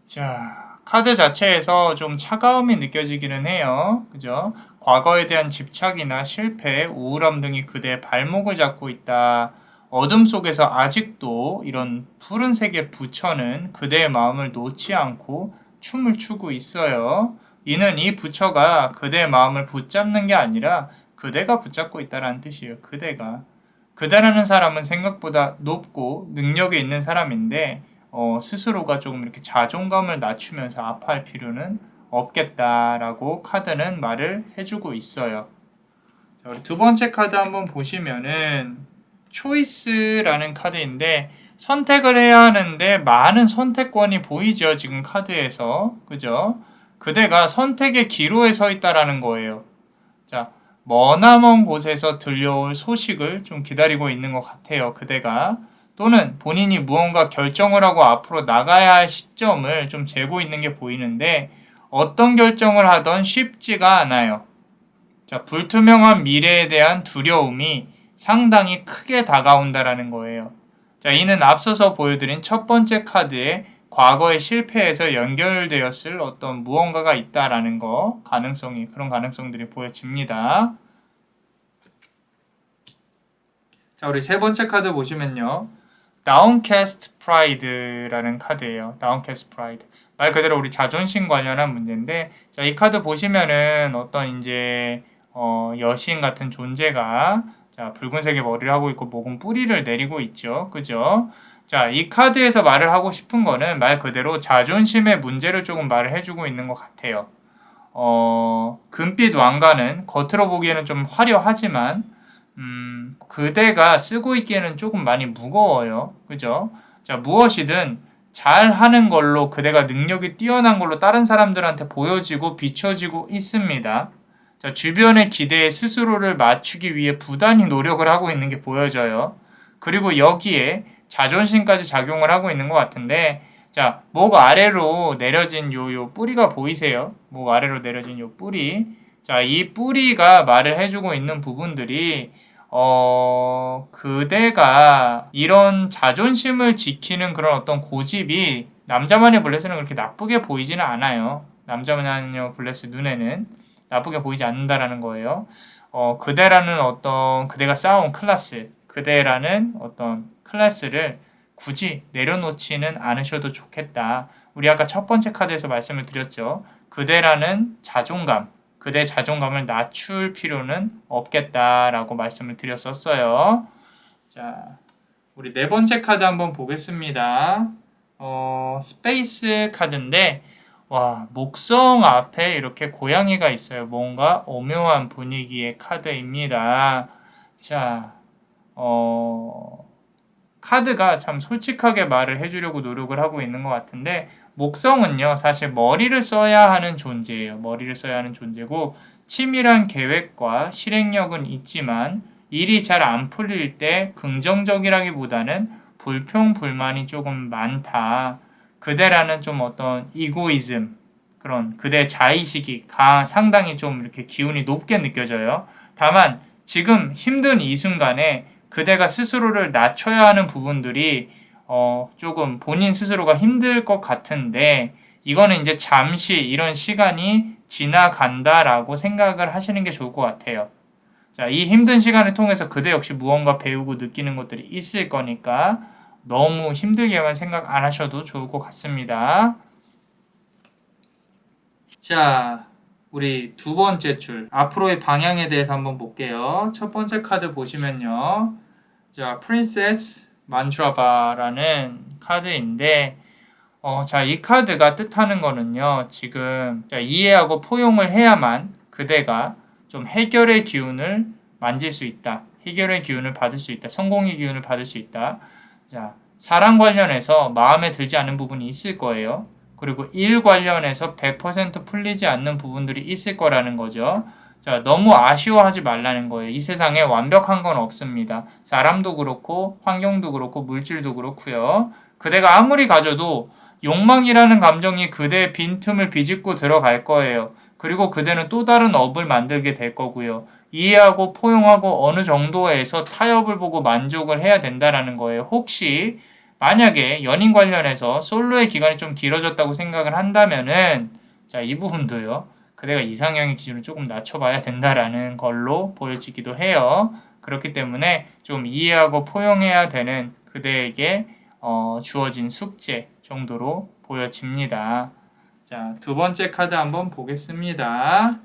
자, 카드 자체에서 좀 차가움이 느껴지기는 해요. 그죠? 과거에 대한 집착이나 실패, 우울함 등이 그대의 발목을 잡고 있다. 어둠 속에서 아직도 이런 푸른색의 부처는 그대의 마음을 놓지 않고 춤을 추고 있어요. 이는 이 부처가 그대의 마음을 붙잡는 게 아니라 그대가 붙잡고 있다는 뜻이에요. 그대라는 사람은 생각보다 높고 능력이 있는 사람인데 스스로가 조금 이렇게 자존감을 낮추면서 아파할 필요는 없겠다라고 카드는 말을 해주고 있어요. 자, 우리 두 번째 카드 한번 보시면은 초이스라는 카드인데 선택을 해야 하는데 많은 선택권이 보이죠. 지금 카드에서. 그죠? 그대가 선택의 기로에 서 있다라는 거예요. 자, 머나먼 곳에서 들려올 소식을 좀 기다리고 있는 것 같아요. 그대가. 또는 본인이 무언가 결정을 하고 앞으로 나가야 할 시점을 좀 재고 있는 게 보이는데 어떤 결정을 하던 쉽지가 않아요. 자, 불투명한 미래에 대한 두려움이 상당히 크게 다가온다라는 거예요. 자, 이는 앞서서 보여드린 첫 번째 카드의 과거의 실패에서 연결되었을 어떤 무언가가 있다라는 거, 그런 가능성들이 보여집니다. 자, 우리 세 번째 카드 보시면요. Downcast Pride라는 카드예요. Downcast Pride. 말 그대로 우리 자존심 관련한 문제인데, 자, 이 카드 보시면은 어떤 이제, 여신 같은 존재가, 자, 붉은색의 머리를 하고 있고, 목은 뿌리를 내리고 있죠. 그죠? 자, 이 카드에서 말을 하고 싶은 거는 말 그대로 자존심의 문제를 조금 말을 해주고 있는 것 같아요. 금빛 왕관은 겉으로 보기에는 좀 화려하지만, 그대가 쓰고 있기에는 조금 많이 무거워요. 그죠? 자, 무엇이든 잘 하는 걸로 그대가 능력이 뛰어난 걸로 다른 사람들한테 보여지고 비춰지고 있습니다. 자, 주변의 기대에 스스로를 맞추기 위해 부단히 노력을 하고 있는 게 보여져요. 그리고 여기에 자존심까지 작용을 하고 있는 것 같은데, 자, 목 아래로 내려진 요 뿌리가 보이세요? 목 아래로 내려진 요 뿌리. 자, 이 뿌리가 말을 해주고 있는 부분들이, 그대가 이런 자존심을 지키는 그런 어떤 고집이 남자마녀 블레스는 그렇게 나쁘게 보이지는 않아요. 남자마녀 블레스 눈에는 나쁘게 보이지 않는다라는 거예요. 그대라는 어떤, 그대가 쌓아온 클래스, 그대라는 어떤 클래스를 굳이 내려놓지는 않으셔도 좋겠다. 우리 아까 첫 번째 카드에서 말씀을 드렸죠. 그대라는 자존감, 그대의 자존감을 낮출 필요는 없겠다라고 말씀을 드렸었어요. 자, 우리 네 번째 카드 한번 보겠습니다. 스페이스 카드인데, 와, 목성 앞에 이렇게 고양이가 있어요. 뭔가 오묘한 분위기의 카드입니다. 자, 카드가 참 솔직하게 말을 해주려고 노력을 하고 있는 것 같은데, 목성은요, 사실 머리를 써야 하는 존재예요. 머리를 써야 하는 존재고, 치밀한 계획과 실행력은 있지만, 일이 잘 안 풀릴 때 긍정적이라기보다는 불평불만이 조금 많다. 그대라는 좀 어떤 이고이즘, 그런 그대 자의식이 상당히 좀 이렇게 기운이 높게 느껴져요. 다만, 지금 힘든 이 순간에 그대가 스스로를 낮춰야 하는 부분들이 조금 본인 스스로가 힘들 것 같은데, 이거는 이제 잠시 이런 시간이 지나간다라고 생각을 하시는 게 좋을 것 같아요. 자, 이 힘든 시간을 통해서 그대 역시 무언가 배우고 느끼는 것들이 있을 거니까 너무 힘들게만 생각 안 하셔도 좋을 것 같습니다. 자, 우리 두 번째 줄, 앞으로의 방향에 대해서 한번 볼게요. 첫 번째 카드 보시면요. 자, 프린세스 만트라바라는 카드인데, 자, 이 카드가 뜻하는 거는요, 지금, 자, 이해하고 포용을 해야만 그대가 좀 해결의 기운을 만질 수 있다. 해결의 기운을 받을 수 있다. 성공의 기운을 받을 수 있다. 자, 사랑 관련해서 마음에 들지 않는 부분이 있을 거예요. 그리고 일 관련해서 100% 풀리지 않는 부분들이 있을 거라는 거죠. 자, 너무 아쉬워하지 말라는 거예요. 이 세상에 완벽한 건 없습니다. 사람도 그렇고, 환경도 그렇고, 물질도 그렇고요. 그대가 아무리 가져도 욕망이라는 감정이 그대의 빈틈을 비집고 들어갈 거예요. 그리고 그대는 또 다른 업을 만들게 될 거고요. 이해하고 포용하고 어느 정도에서 타협을 보고 만족을 해야 된다라는 거예요. 혹시 만약에 연인 관련해서 솔로의 기간이 좀 길어졌다고 생각을 한다면은, 자, 이 부분도요. 그대가 이상형의 기준을 조금 낮춰봐야 된다라는 걸로 보여지기도 해요. 그렇기 때문에 좀 이해하고 포용해야 되는 그대에게 주어진 숙제 정도로 보여집니다. 자, 두 번째 카드 한번 보겠습니다.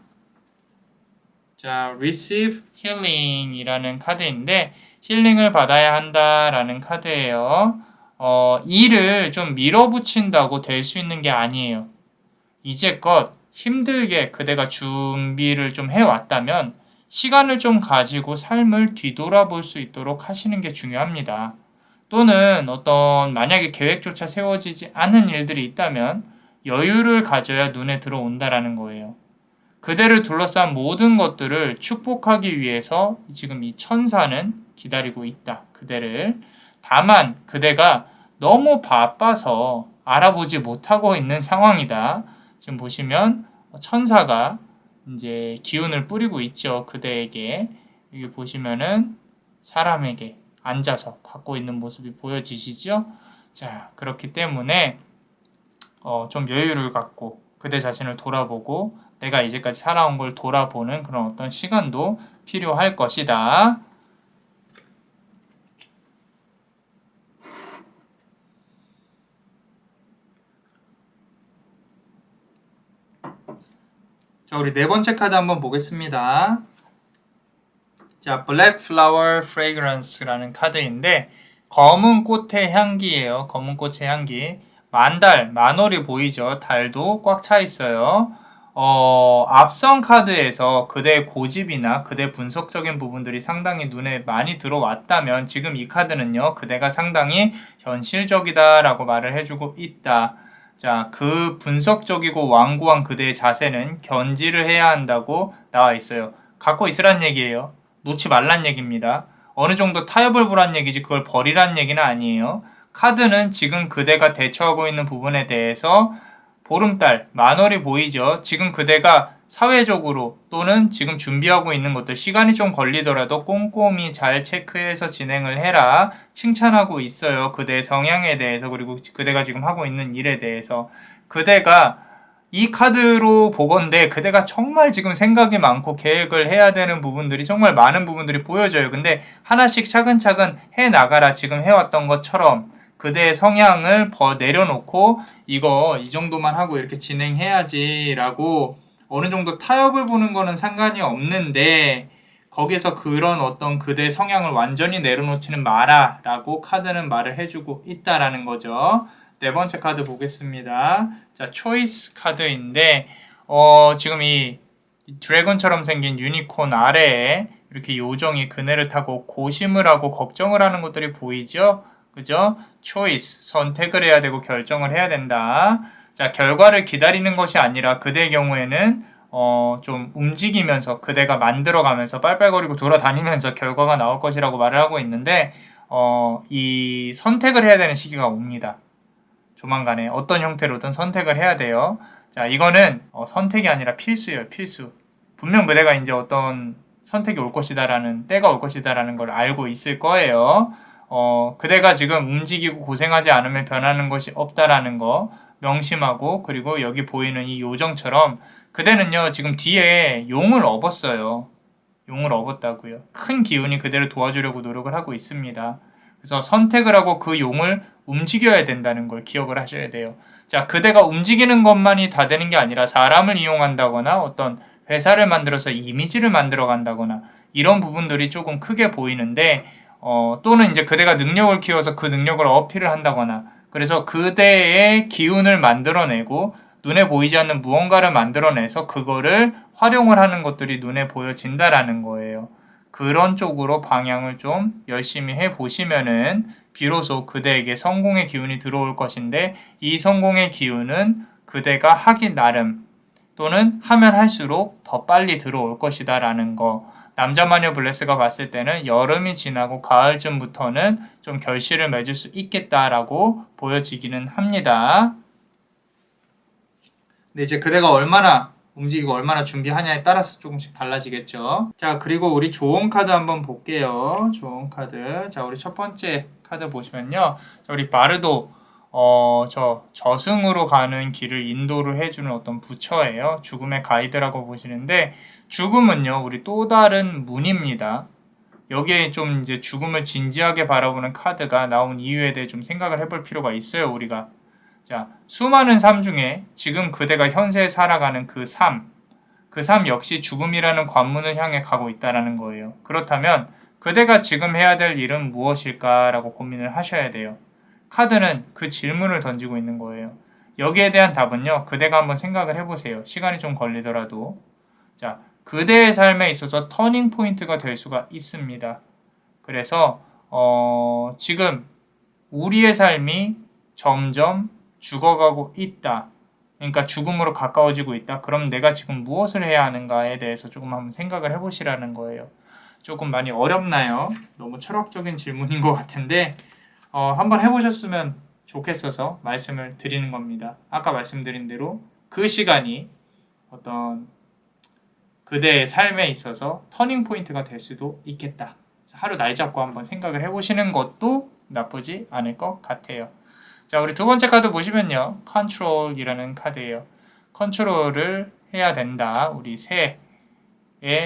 자, Receive Healing 이라는 카드인데, 힐링을 받아야 한다라는 카드예요. 일을 좀 밀어붙인다고 될 수 있는 게 아니에요. 이제껏 힘들게 그대가 준비를 좀 해왔다면 시간을 좀 가지고 삶을 뒤돌아볼 수 있도록 하시는 게 중요합니다. 또는 어떤 만약에 계획조차 세워지지 않은 일들이 있다면 여유를 가져야 눈에 들어온다라는 거예요. 그대를 둘러싼 모든 것들을 축복하기 위해서 지금 이 천사는 기다리고 있다. 그대를. 다만 그대가 너무 바빠서 알아보지 못하고 있는 상황이다. 지금 보시면 천사가 이제 기운을 뿌리고 있죠. 그대에게. 여기 보시면은 사람에게 앉아서 받고 있는 모습이 보여지시죠? 자, 그렇기 때문에 좀 여유를 갖고 그대 자신을 돌아보고 내가 이제까지 살아온 걸 돌아보는 그런 어떤 시간도 필요할 것이다. 자, 우리 네 번째 카드 한번 보겠습니다. 자, Black Flower Fragrance라는 카드인데, 검은 꽃의 향기예요. 검은 꽃의 향기. 만달, 만월이 보이죠? 달도 꽉 차 있어요. 앞선 카드에서 그대의 고집이나 그대 분석적인 부분들이 상당히 눈에 많이 들어왔다면, 지금 이 카드는요, 그대가 상당히 현실적이다라고 말을 해주고 있다. 자, 그 분석적이고 완고한 그대의 자세는 견지를 해야 한다고 나와 있어요. 갖고 있으란 얘기예요. 놓지 말란 얘기입니다. 어느 정도 타협을 보란 얘기지 그걸 버리란 얘기는 아니에요. 카드는 지금 그대가 대처하고 있는 부분에 대해서 보름달, 만월이 보이죠. 지금 그대가 사회적으로 또는 지금 준비하고 있는 것들 시간이 좀 걸리더라도 꼼꼼히 잘 체크해서 진행을 해라. 칭찬하고 있어요. 그대의 성향에 대해서 그리고 그대가 지금 하고 있는 일에 대해서. 그대가 이 카드로 보건대 그대가 정말 지금 생각이 많고 계획을 해야 되는 부분들이 정말 많은 부분들이 보여져요. 근데 하나씩 차근차근 해나가라. 지금 해왔던 것처럼 그대의 성향을 내려놓고 이거 이 정도만 하고 이렇게 진행해야지 라고 어느 정도 타협을 보는 거는 상관이 없는데 거기서 그런 어떤 그대 성향을 완전히 내려놓지는 마라 라고 카드는 말을 해주고 있다라는 거죠. 네 번째 카드 보겠습니다. 자, 초이스 카드인데 지금 이 드래곤처럼 생긴 유니콘 아래에 이렇게 요정이 그네를 타고 고심을 하고 걱정을 하는 것들이 보이죠? 그죠? 초이스, 선택을 해야 되고 결정을 해야 된다. 자, 결과를 기다리는 것이 아니라 그대의 경우에는 좀 움직이면서 그대가 만들어가면서 빨빨거리고 돌아다니면서 결과가 나올 것이라고 말을 하고 있는데 이 선택을 해야 되는 시기가 옵니다. 조만간에 어떤 형태로든 선택을 해야 돼요. 자, 이거는 선택이 아니라 필수예요. 필수. 분명 그대가 이제 어떤 선택이 올 것이다라는 때가 올 것이다라는 걸 알고 있을 거예요. 그대가 지금 움직이고 고생하지 않으면 변하는 것이 없다라는 거 명심하고, 그리고 여기 보이는 이 요정처럼 그대는요 지금 뒤에 용을 업었어요. 용을 업었다고요. 큰 기운이 그대를 도와주려고 노력을 하고 있습니다. 그래서 선택을 하고 그 용을 움직여야 된다는 걸 기억을 하셔야 돼요. 자, 그대가 움직이는 것만이 다 되는 게 아니라 사람을 이용한다거나 어떤 회사를 만들어서 이미지를 만들어 간다거나 이런 부분들이 조금 크게 보이는데 또는 이제 그대가 능력을 키워서 그 능력을 어필을 한다거나 그래서 그대의 기운을 만들어내고 눈에 보이지 않는 무언가를 만들어내서 그거를 활용을 하는 것들이 눈에 보여진다라는 거예요. 그런 쪽으로 방향을 좀 열심히 해보시면은 비로소 그대에게 성공의 기운이 들어올 것인데 이 성공의 기운은 그대가 하기 나름 또는 하면 할수록 더 빨리 들어올 것이다 라는 거. 남자마녀 블레스가 봤을 때는 여름이 지나고 가을쯤부터는 좀 결실을 맺을 수 있겠다라고 보여지기는 합니다. 근데 이제 그대가 얼마나 움직이고 얼마나 준비하냐에 따라서 조금씩 달라지겠죠. 자, 그리고 우리 조언 카드 한번 볼게요. 조언 카드. 자, 우리 첫 번째 카드 보시면요. 우리 바르도 저승으로 가는 길을 인도를 해주는 어떤 부처예요. 죽음의 가이드라고 보시는데 죽음은요, 우리 또 다른 문입니다. 여기에 좀 이제 죽음을 진지하게 바라보는 카드가 나온 이유에 대해 좀 생각을 해볼 필요가 있어요, 우리가. 자, 수많은 삶 중에 지금 그대가 현세에 살아가는 그 삶 역시 죽음이라는 관문을 향해 가고 있다는 거예요. 그렇다면 그대가 지금 해야 될 일은 무엇일까라고 고민을 하셔야 돼요. 카드는 그 질문을 던지고 있는 거예요. 여기에 대한 답은요, 그대가 한번 생각을 해보세요. 시간이 좀 걸리더라도. 자, 그대의 삶에 있어서 터닝 포인트가 될 수가 있습니다. 그래서 지금 우리의 삶이 점점 죽어가고 있다. 그러니까 죽음으로 가까워지고 있다. 그럼 내가 지금 무엇을 해야 하는가에 대해서 조금 한번 생각을 해보시라는 거예요. 조금 많이 어렵나요? 너무 철학적인 질문인 것 같은데 한번 해보셨으면 좋겠어서 말씀을 드리는 겁니다. 아까 말씀드린 대로 그 시간이 어떤 그대의 삶에 있어서 터닝 포인트가 될 수도 있겠다. 하루 날 잡고 한번 생각을 해보시는 것도 나쁘지 않을 것 같아요. 자, 우리 두 번째 카드 보시면요. 컨트롤이라는 카드예요. 컨트롤을 해야 된다. 우리 새의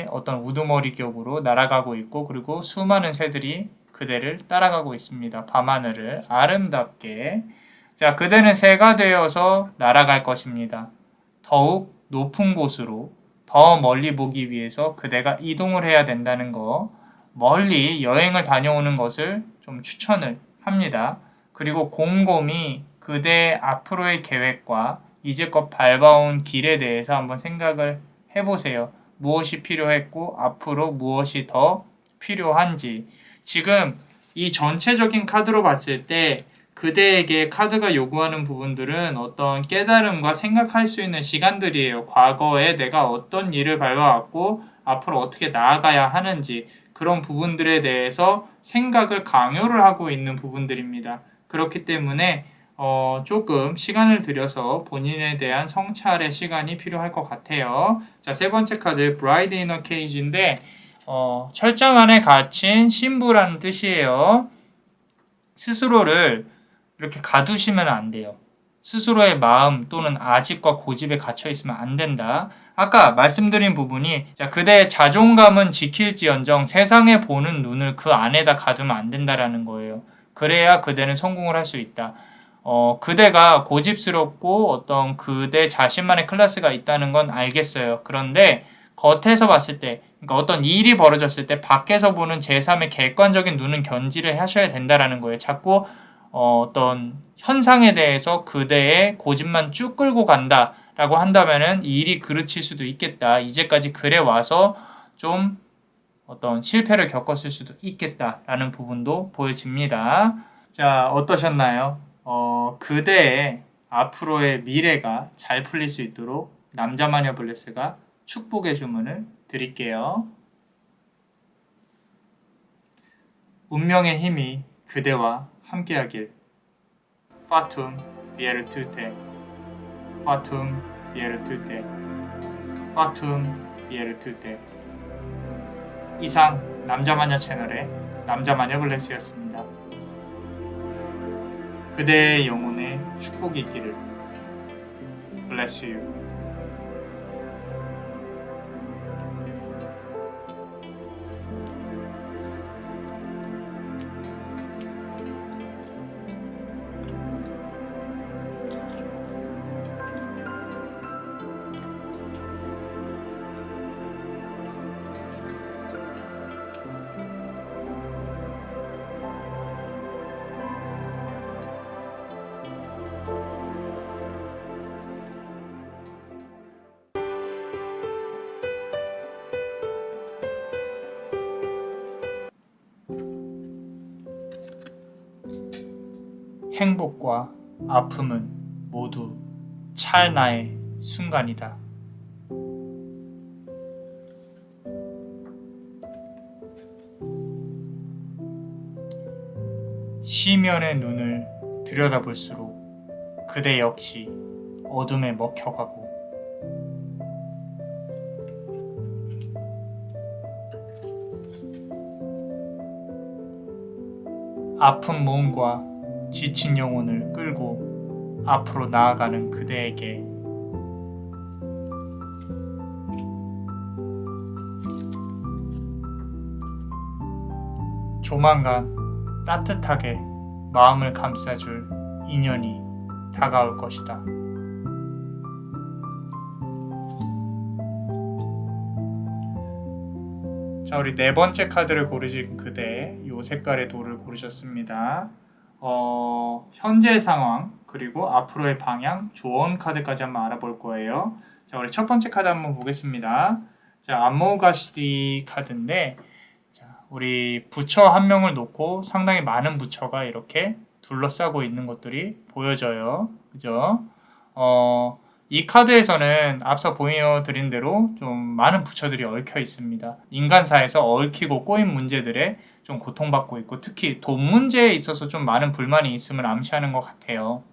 어떤 우두머리 격으로 날아가고 있고 그리고 수많은 새들이 그대를 따라가고 있습니다. 밤하늘을 아름답게. 자, 그대는 새가 되어서 날아갈 것입니다. 더욱 높은 곳으로 더 멀리 보기 위해서 그대가 이동을 해야 된다는 거. 멀리 여행을 다녀오는 것을 좀 추천을 합니다. 그리고 곰곰이 그대의 앞으로의 계획과 이제껏 밟아온 길에 대해서 한번 생각을 해보세요. 무엇이 필요했고 앞으로 무엇이 더 필요한지. 지금 이 전체적인 카드로 봤을 때 그대에게 카드가 요구하는 부분들은 어떤 깨달음과 생각할 수 있는 시간들이에요. 과거에 내가 어떤 일을 밟아왔고 앞으로 어떻게 나아가야 하는지 그런 부분들에 대해서 생각을 강요를 하고 있는 부분들입니다. 그렇기 때문에 조금 시간을 들여서 본인에 대한 성찰의 시간이 필요할 것 같아요. 자, 세 번째 카드 브라이드 이너 케이지인데 철장 안에 갇힌 신부라는 뜻이에요. 스스로를 이렇게 가두시면 안 돼요. 스스로의 마음 또는 아집과 고집에 갇혀 있으면 안 된다. 아까 말씀드린 부분이 자, 그대의 자존감은 지킬지언정 세상에 보는 눈을 그 안에다 가두면 안 된다라는 거예요. 그래야 그대는 성공을 할 수 있다. 그대가 고집스럽고 어떤 그대 자신만의 클래스가 있다는 건 알겠어요. 그런데 겉에서 봤을 때, 그러니까 어떤 일이 벌어졌을 때 밖에서 보는 제3의 객관적인 눈은 견지를 하셔야 된다라는 거예요. 자꾸 어떤 현상에 대해서 그대의 고집만 쭉 끌고 간다라고 한다면은 이 일이 그르칠 수도 있겠다. 이제까지 그래 와서 좀 어떤 실패를 겪었을 수도 있겠다라는 부분도 보여집니다. 자, 어떠셨나요? 그대의 앞으로의 미래가 잘 풀릴 수 있도록 남자마녀 블레스가 축복의 주문을 드릴게요. 운명의 힘이 그대와 함께하길. 파툼 비에르투테, 파툼 비에르투테, 파툼 비에르투테. 이상 남자마녀 채널의 남자마녀 블레스였습니다. 그대의 영혼에 축복이 있기를. Bless you. 행복과 아픔은 모두 찰나의 순간이다. 시면의 눈을 들여다볼수록 그대 역시 어둠에 먹혀가고 아픈 몸과 지친 영혼을 끌고 앞으로 나아가는 그대에게 조만간 따뜻하게 마음을 감싸줄 인연이 다가올 것이다. 자, 우리 네 번째 카드를 고르신 그대, 요 색깔의 돌을 고르셨습니다. 현재 상황, 그리고 앞으로의 방향, 조언 카드까지 한번 알아볼 거예요. 자, 우리 첫 번째 카드 한번 보겠습니다. 자, 암모가시디 카드인데, 자, 우리 부처 한 명을 놓고 상당히 많은 부처가 이렇게 둘러싸고 있는 것들이 보여져요. 그죠? 이 카드에서는 앞서 보여드린 대로 좀 많은 부처들이 얽혀 있습니다. 인간사에서 얽히고 꼬인 문제들에 좀 고통받고 있고, 특히 돈 문제에 있어서 좀 많은 불만이 있음을 암시하는 것 같아요.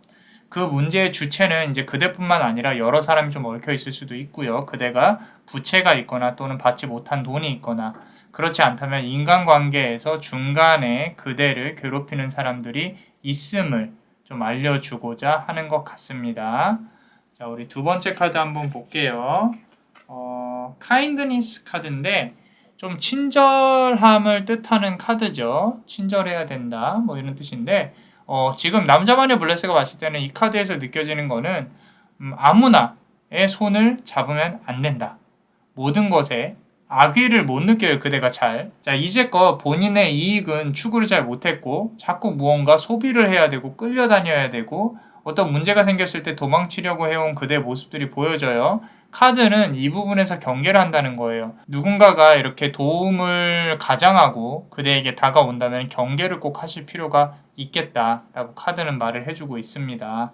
그 문제의 주체는 이제 그대뿐만 아니라 여러 사람이 좀 얽혀 있을 수도 있고요. 그대가 부채가 있거나 또는 받지 못한 돈이 있거나, 그렇지 않다면 인간관계에서 중간에 그대를 괴롭히는 사람들이 있음을 좀 알려주고자 하는 것 같습니다. 자, 우리 두 번째 카드 한번 볼게요. 카인드니스 카드인데 좀 친절함을 뜻하는 카드죠. 친절해야 된다, 뭐 이런 뜻인데, 지금 남자마녀 블레스가 봤을 때는 이 카드에서 느껴지는 거는 아무나의 손을 잡으면 안 된다. 모든 것에 악의를 못 느껴요, 그대가 잘. 자, 이제껏 본인의 이익은 추구를 잘 못했고, 자꾸 무언가 소비를 해야 되고, 끌려다녀야 되고, 어떤 문제가 생겼을 때 도망치려고 해온 그대의 모습들이 보여져요. 카드는 이 부분에서 경계를 한다는 거예요. 누군가가 이렇게 도움을 가장하고 그대에게 다가온다면 경계를 꼭 하실 필요가 있겠다라고 카드는 말을 해주고 있습니다.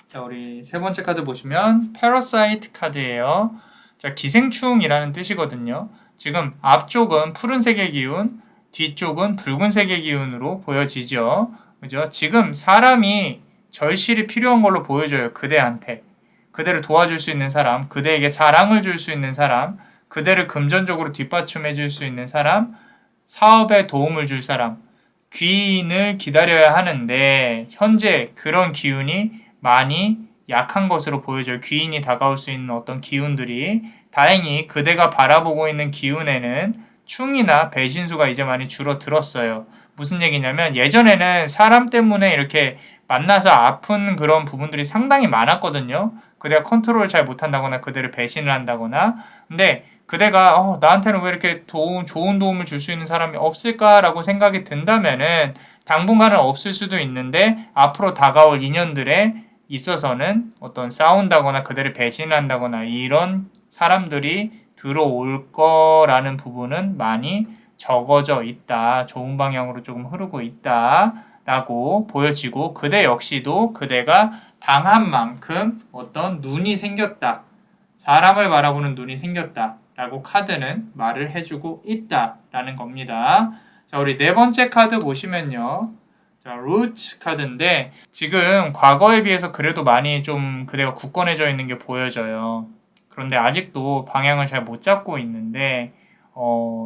자, 우리 세 번째 카드 보시면 패러사이트 카드예요. 자, 기생충이라는 뜻이거든요. 지금 앞쪽은 푸른색의 기운, 뒤쪽은 붉은색의 기운으로 보여지죠. 그죠? 지금 사람이 절실히 필요한 걸로 보여져요. 그대한테. 그대를 도와줄 수 있는 사람, 그대에게 사랑을 줄 수 있는 사람, 그대를 금전적으로 뒷받침해 줄 수 있는 사람, 사업에 도움을 줄 사람, 귀인을 기다려야 하는데 현재 그런 기운이 많이 약한 것으로 보여져요. 귀인이 다가올 수 있는 어떤 기운들이. 다행히 그대가 바라보고 있는 기운에는 충이나 배신수가 이제 많이 줄어들었어요. 무슨 얘기냐면 예전에는 사람 때문에 이렇게 만나서 아픈 그런 부분들이 상당히 많았거든요. 그대가 컨트롤을 잘 못한다거나 그대를 배신을 한다거나. 근데 그대가 나한테는 왜 이렇게 좋은 도움을 줄 수 있는 사람이 없을까라고 생각이 든다면은 당분간은 없을 수도 있는데 앞으로 다가올 인연들에 있어서는 어떤 싸운다거나 그대를 배신한다거나 이런 사람들이 들어올 거라는 부분은 많이 적어져 있다. 좋은 방향으로 조금 흐르고 있다라고 보여지고 그대 역시도 그대가 당한 만큼 어떤 눈이 생겼다. 사람을 바라보는 눈이 생겼다. 라고 카드는 말을 해주고 있다라는 겁니다. 자, 우리 네 번째 카드 보시면요. 자, 루츠 카드인데 지금 과거에 비해서 그래도 많이 좀 그대가 굳건해져 있는 게 보여져요. 그런데 아직도 방향을 잘 못 잡고 있는데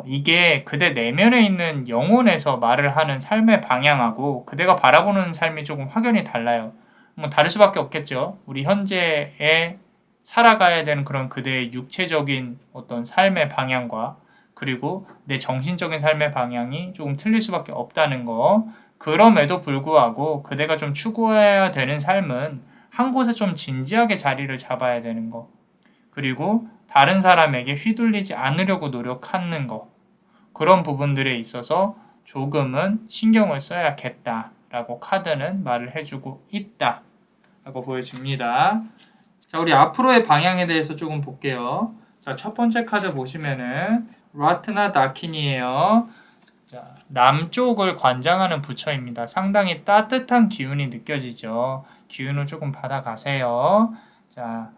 이게 그대 내면에 있는 영혼에서 말을 하는 삶의 방향하고 그대가 바라보는 삶이 조금 확연히 달라요. 뭐 다를 수밖에 없겠죠. 우리 현재에 살아가야 되는 그런 그대의 육체적인 어떤 삶의 방향과 그리고 내 정신적인 삶의 방향이 조금 틀릴 수밖에 없다는 거. 그럼에도 불구하고 그대가 좀 추구해야 되는 삶은 한 곳에 좀 진지하게 자리를 잡아야 되는 거. 그리고 다른 사람에게 휘둘리지 않으려고 노력하는 거. 그런 부분들에 있어서 조금은 신경을 써야겠다라고 카드는 말을 해주고 있다 라고 보여집니다. 자, 우리 앞으로의 방향에 대해서 조금 볼게요. 자, 첫 번째 카드 보시면은 라트나 다킨이에요. 자, 남쪽을 관장하는 부처입니다. 상당히 따뜻한 기운이 느껴지죠. 기운을 조금 받아가세요. 자,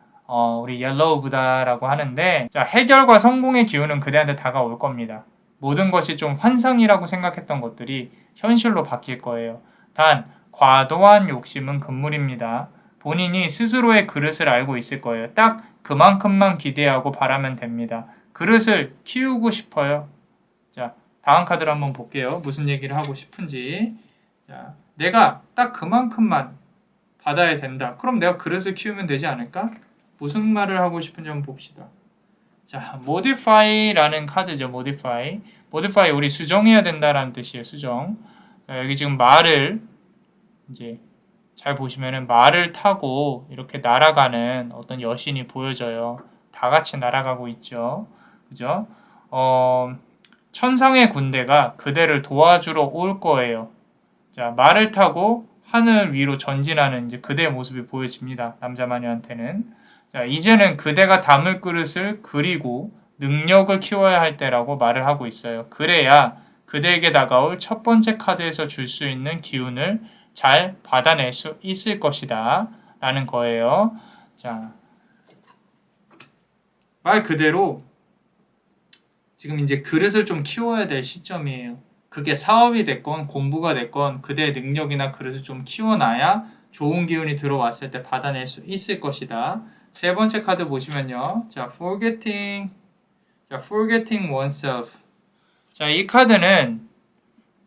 우리 옐로우 부다라고 하는데, 자, 해결과 성공의 기운은 그대한테 다가올 겁니다. 모든 것이 좀 환상이라고 생각했던 것들이 현실로 바뀔 거예요. 단, 과도한 욕심은 금물입니다. 본인이 스스로의 그릇을 알고 있을 거예요. 딱 그만큼만 기대하고 바라면 됩니다. 그릇을 키우고 싶어요. 자, 다음 카드를 한번 볼게요. 무슨 얘기를 하고 싶은지. 자, 내가 딱 그만큼만 받아야 된다. 그럼 내가 그릇을 키우면 되지 않을까? 무슨 말을 하고 싶은지 한번 봅시다. 자, modify라는 카드죠. modify. modify 우리 수정해야 된다라는 뜻이에요. 수정. 자, 여기 지금 말을 이제 잘 보시면은 말을 타고 이렇게 날아가는 어떤 여신이 보여져요. 다 같이 날아가고 있죠. 그죠? 천상의 군대가 그대를 도와주러 올 거예요. 자, 말을 타고 하늘 위로 전진하는 이제 그대의 모습이 보여집니다. 남자 마녀한테는. 자, 이제는 그대가 담을 그릇을 그리고 능력을 키워야 할 때라고 말을 하고 있어요. 그래야 그대에게 다가올 첫 번째 카드에서 줄 수 있는 기운을 잘 받아낼 수 있을 것이다 라는 거예요. 자, 말 그대로 지금 이제 그릇을 좀 키워야 될 시점이에요. 그게 사업이 됐건 공부가 됐건 그대의 능력이나 그릇을 좀 키워놔야 좋은 기운이 들어왔을 때 받아낼 수 있을 것이다. 세 번째 카드 보시면요. 자, forgetting oneself. 자, 이 카드는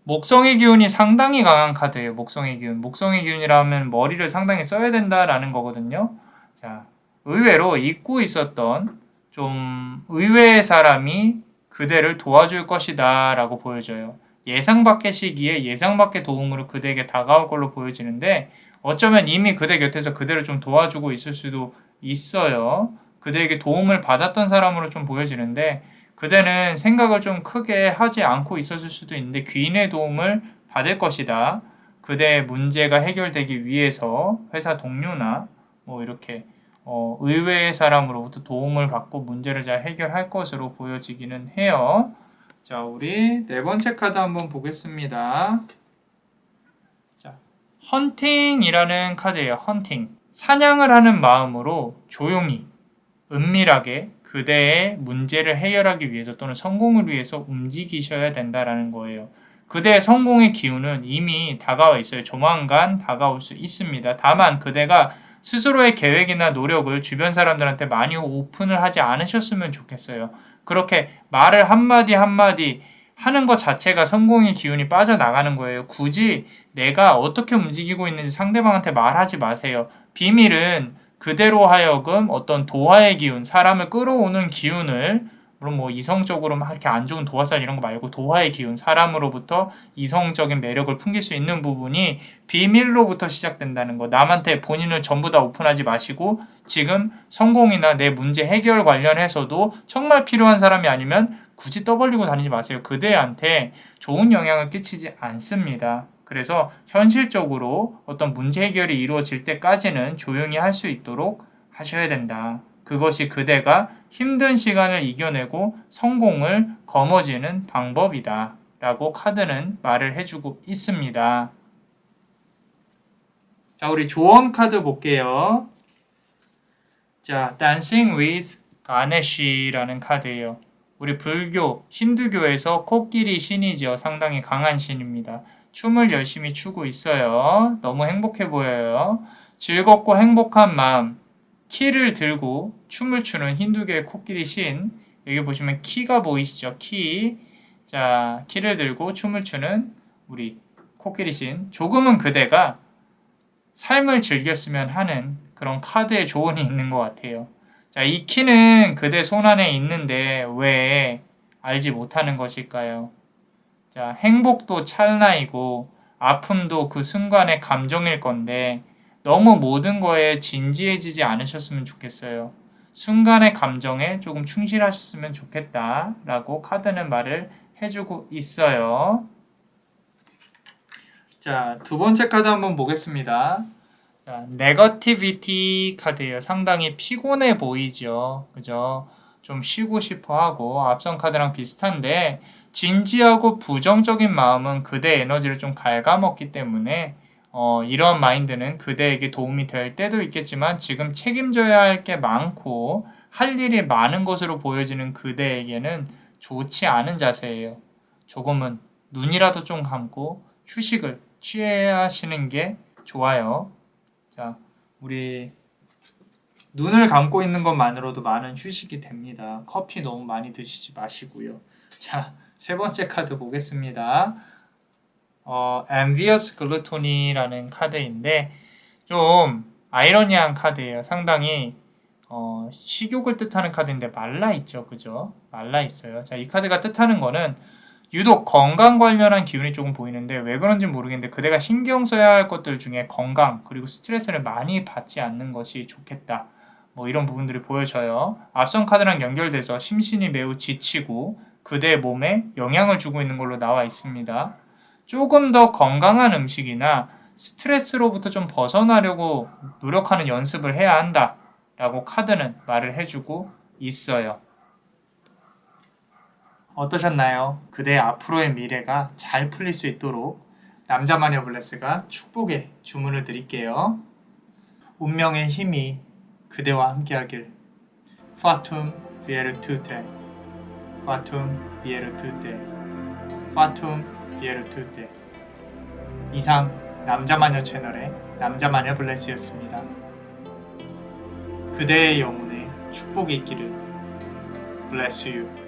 목성의 기운이 상당히 강한 카드예요. 목성의 기운. 목성의 기운이라면 머리를 상당히 써야 된다라는 거거든요. 자, 의외로 잊고 있었던 좀 의외의 사람이 그대를 도와줄 것이다 라고 보여져요. 예상 밖의 시기에 예상 밖의 도움으로 그대에게 다가올 걸로 보여지는데 어쩌면 이미 그대 곁에서 그대를 좀 도와주고 있을 수도 있어요. 그대에게 도움을 받았던 사람으로 좀 보여지는데 그대는 생각을 좀 크게 하지 않고 있었을 수도 있는데 귀인의 도움을 받을 것이다. 그대의 문제가 해결되기 위해서 회사 동료나 뭐 이렇게 의외의 사람으로부터 도움을 받고 문제를 잘 해결할 것으로 보여지기는 해요. 자, 우리 네 번째 카드 한번 보겠습니다. 자, 헌팅이라는 카드예요. 헌팅. 사냥을 하는 마음으로 조용히 은밀하게 그대의 문제를 해결하기 위해서 또는 성공을 위해서 움직이셔야 된다라는 거예요. 그대의 성공의 기운은 이미 다가와 있어요. 조만간 다가올 수 있습니다. 다만 그대가 스스로의 계획이나 노력을 주변 사람들한테 많이 오픈을 하지 않으셨으면 좋겠어요. 그렇게 말을 한마디 한마디 하는 것 자체가 성공의 기운이 빠져나가는 거예요. 굳이 내가 어떻게 움직이고 있는지 상대방한테 말하지 마세요. 비밀은 그대로 하여금 어떤 도화의 기운, 사람을 끌어오는 기운을 물론 뭐 이성적으로 막 이렇게 안 좋은 도화살 이런 거 말고 도화의 기운, 사람으로부터 이성적인 매력을 풍길 수 있는 부분이 비밀로부터 시작된다는 거. 남한테 본인을 전부 다 오픈하지 마시고 지금 성공이나 내 문제 해결 관련해서도 정말 필요한 사람이 아니면 굳이 떠벌리고 다니지 마세요. 그대한테 좋은 영향을 끼치지 않습니다. 그래서 현실적으로 어떤 문제 해결이 이루어질 때까지는 조용히 할 수 있도록 하셔야 된다. 그것이 그대가 힘든 시간을 이겨내고 성공을 거머쥐는 방법이다. 라고 카드는 말을 해주고 있습니다. 자, 우리 조언 카드 볼게요. 자, Dancing with Ganesh라는 카드예요. 우리 불교, 힌두교에서 코끼리 신이죠. 상당히 강한 신입니다. 춤을 열심히 추고 있어요. 너무 행복해 보여요. 즐겁고 행복한 마음, 키를 들고 춤을 추는 힌두교의 코끼리 신. 여기 보시면 키가 보이시죠? 키. 자, 키를 들고 춤을 추는 우리 코끼리 신. 조금은 그대가 삶을 즐겼으면 하는 그런 카드의 조언이 있는 것 같아요. 자, 이 키는 그대 손 안에 있는데 왜 알지 못하는 것일까요? 자, 행복도 찰나이고 아픔도 그 순간의 감정일 건데 너무 모든 거에 진지해지지 않으셨으면 좋겠어요. 순간의 감정에 조금 충실하셨으면 좋겠다라고 카드는 말을 해주고 있어요. 자, 두 번째 카드 한번 보겠습니다. 자, 네거티비티 카드예요. 상당히 피곤해 보이죠. 그죠? 좀 쉬고 싶어 하고 앞선 카드랑 비슷한데 진지하고 부정적인 마음은 그대 에너지를 좀 갉아먹기 때문에 이런 마인드는 그대에게 도움이 될 때도 있겠지만 지금 책임져야 할 게 많고 할 일이 많은 것으로 보여지는 그대에게는 좋지 않은 자세예요. 조금은 눈이라도 좀 감고 휴식을 취해야 하시는 게 좋아요. 자, 우리 눈을 감고 있는 것만으로도 많은 휴식이 됩니다. 커피 너무 많이 드시지 마시고요. 자, 세 번째 카드 보겠습니다. Envious Gluttony라는 카드인데 좀 아이러니한 카드예요. 상당히 식욕을 뜻하는 카드인데 말라 있죠, 그죠? 말라 있어요. 자, 이 카드가 뜻하는 거는 유독 건강 관련한 기운이 조금 보이는데 왜 그런지 모르겠는데 그대가 신경 써야 할 것들 중에 건강 그리고 스트레스를 많이 받지 않는 것이 좋겠다. 뭐 이런 부분들이 보여져요. 앞선 카드랑 연결돼서 심신이 매우 지치고 그대의 몸에 영향을 주고 있는 걸로 나와 있습니다. 조금 더 건강한 음식이나 스트레스로부터 좀 벗어나려고 노력하는 연습을 해야 한다. 라고 카드는 말을 해주고 있어요. 어떠셨나요? 그대의 앞으로의 미래가 잘 풀릴 수 있도록 남자마녀 블레스가 축복의 주문을 드릴게요. 운명의 힘이 그대와 함께하길. Fatum Virtute, Fatum Virtute, Fatum Virtute. 이상 남자마녀 채널의 남자마녀 블레스였습니다. 그대의 영혼에 축복이 있기를. Bless you.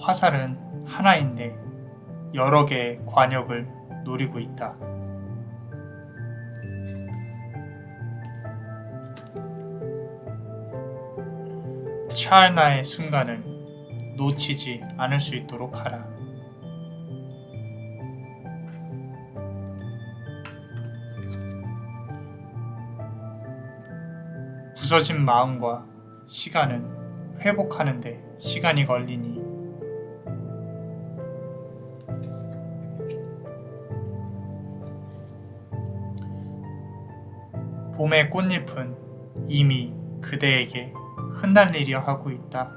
화살은 하나인데 여러 개의 관역을 노리고 있다. 찰나의 순간을 놓치지 않을 수 있도록 하라. 부서진 마음과 시간은 회복하는데 시간이 걸리니 봄의 꽃잎은 이미 그대에게 흩날리려 하고 있다.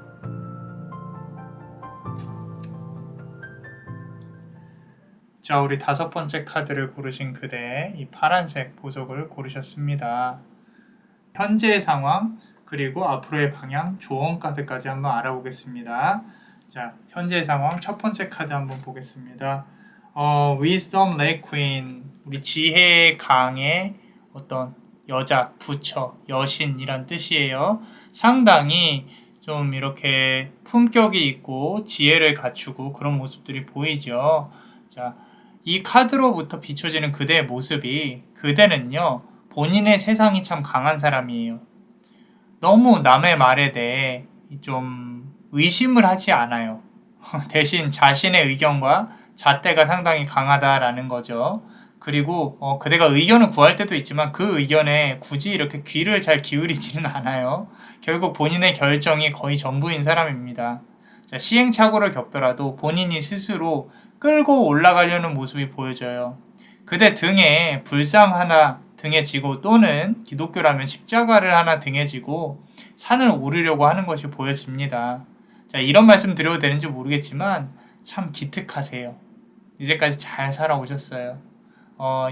자, 우리 5번째 카드를 고르신 그대, 이 파란색 보석을 고르셨습니다. 현재의 상황, 그리고 앞으로의 방향, 조언 카드까지 한번 알아보겠습니다. 자, 현재의 상황 첫 번째 카드 한번 보겠습니다. Wisdom Lake Queen, 우리 지혜의 강의 어떤 여자, 부처, 여신이란 뜻이에요. 상당히 좀 이렇게 품격이 있고 지혜를 갖추고 그런 모습들이 보이죠. 자, 이 카드로부터 비춰지는 그대의 모습이, 그대는요, 본인의 세상이 참 강한 사람이에요. 너무 남의 말에 대해 좀 의심을 하지 않아요. 대신 자신의 의견과 잣대가 상당히 강하다라는 거죠. 그리고 그대가 의견을 구할 때도 있지만 그 의견에 굳이 이렇게 귀를 잘 기울이지는 않아요. 결국 본인의 결정이 거의 전부인 사람입니다. 자, 시행착오를 겪더라도 본인이 스스로 끌고 올라가려는 모습이 보여져요. 그대 등에 불상 하나 등에 지고, 또는 기독교라면 십자가를 하나 등에 지고 산을 오르려고 하는 것이 보여집니다. 자, 이런 말씀 드려도 되는지 모르겠지만 참 기특하세요. 이제까지 잘 살아오셨어요.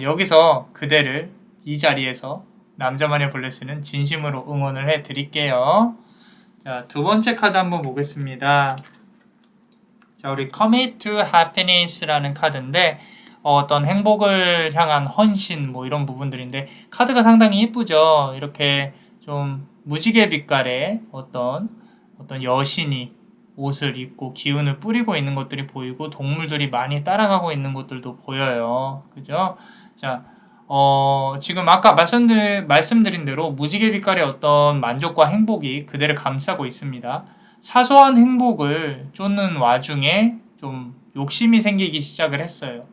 여기서 그대를 이 자리에서 남자만의 블레스는 진심으로 응원을 해드릴게요. 자, 두 번째 카드 한번 보겠습니다. 자, 우리 Commit to Happiness라는 카드인데, 어떤 행복을 향한 헌신, 뭐 이런 부분들인데, 카드가 상당히 예쁘죠. 이렇게 좀 무지개 빛깔의 어떤 여신이 옷을 입고 기운을 뿌리고 있는 것들이 보이고, 동물들이 많이 따라가고 있는 것들도 보여요. 그죠? 자, 지금 아까 말씀드린 대로 무지개 빛깔의 어떤 만족과 행복이 그대를 감싸고 있습니다. 사소한 행복을 쫓는 와중에 좀 욕심이 생기기 시작을 했어요.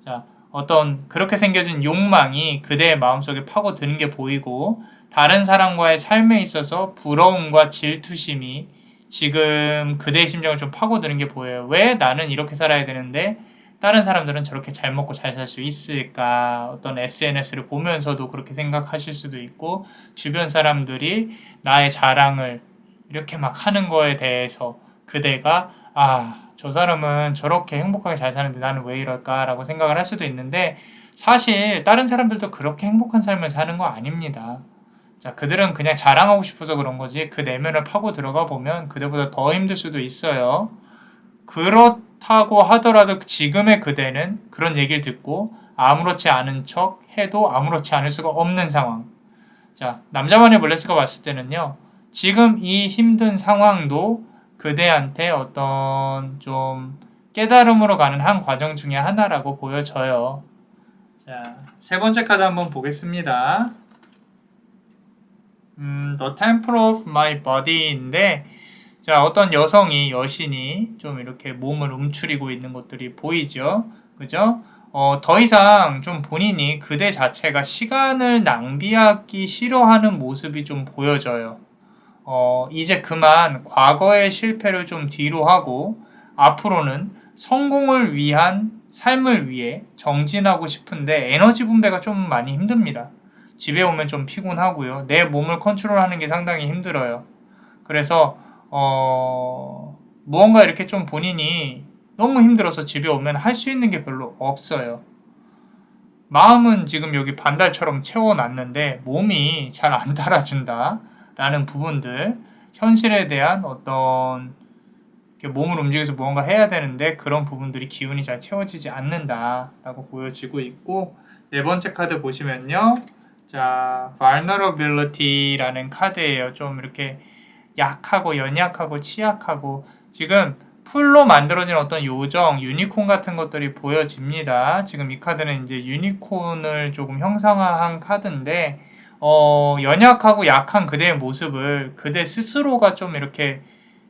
자, 어떤 그렇게 생겨진 욕망이 그대의 마음속에 파고드는 게 보이고, 다른 사람과의 삶에 있어서 부러움과 질투심이 지금 그대의 심정을 좀 파고드는 게 보여요. 왜 나는 이렇게 살아야 되는데 다른 사람들은 저렇게 잘 먹고 잘 살 수 있을까? 어떤 SNS를 보면서도 그렇게 생각하실 수도 있고, 주변 사람들이 나의 자랑을 이렇게 막 하는 거에 대해서 그대가 저 사람은 저렇게 행복하게 잘 사는데 나는 왜 이럴까? 라고 생각을 할 수도 있는데, 사실 다른 사람들도 그렇게 행복한 삶을 사는 거 아닙니다. 자, 그들은 그냥 자랑하고 싶어서 그런 거지, 그 내면을 파고 들어가 보면 그들보다 더 힘들 수도 있어요. 그렇다고 하더라도 지금의 그대는 그런 얘기를 듣고 아무렇지 않은 척 해도 아무렇지 않을 수가 없는 상황. 자, 남자만의 블레스가 봤을 때는요, 지금 이 힘든 상황도 그대한테 어떤 좀 깨달음으로 가는 한 과정 중에 하나라고 보여져요. 자, 세 번째 카드 한번 보겠습니다. The Temple of My Body인데, 자, 어떤 여신이 좀 이렇게 몸을 움츠리고 있는 것들이 보이죠? 그죠? 더 이상 좀 본인이 그대 자체가 시간을 낭비하기 싫어하는 모습이 좀 보여져요. 이제 그만 과거의 실패를 좀 뒤로 하고 앞으로는 성공을 위한 삶을 위해 정진하고 싶은데 에너지 분배가 좀 많이 힘듭니다. 집에 오면 좀 피곤하고요. 내 몸을 컨트롤하는 게 상당히 힘들어요. 그래서 무언가 이렇게 좀 본인이 너무 힘들어서 집에 오면 할 수 있는 게 별로 없어요. 마음은 지금 여기 반달처럼 채워놨는데 몸이 잘 안 따라준다 라는 부분들, 현실에 대한 어떤 몸을 움직여서 무언가 해야 되는데 그런 부분들이 기운이 잘 채워지지 않는다 라고 보여지고 있고, 네 번째 카드 보시면요, 자, vulnerability라는 카드예요. 좀 이렇게 약하고 연약하고 취약하고, 지금 풀로 만들어진 어떤 요정, 유니콘 같은 것들이 보여집니다. 지금 이 카드는 이제 유니콘을 조금 형상화한 카드인데, 연약하고 약한 그대의 모습을 그대 스스로가 좀 이렇게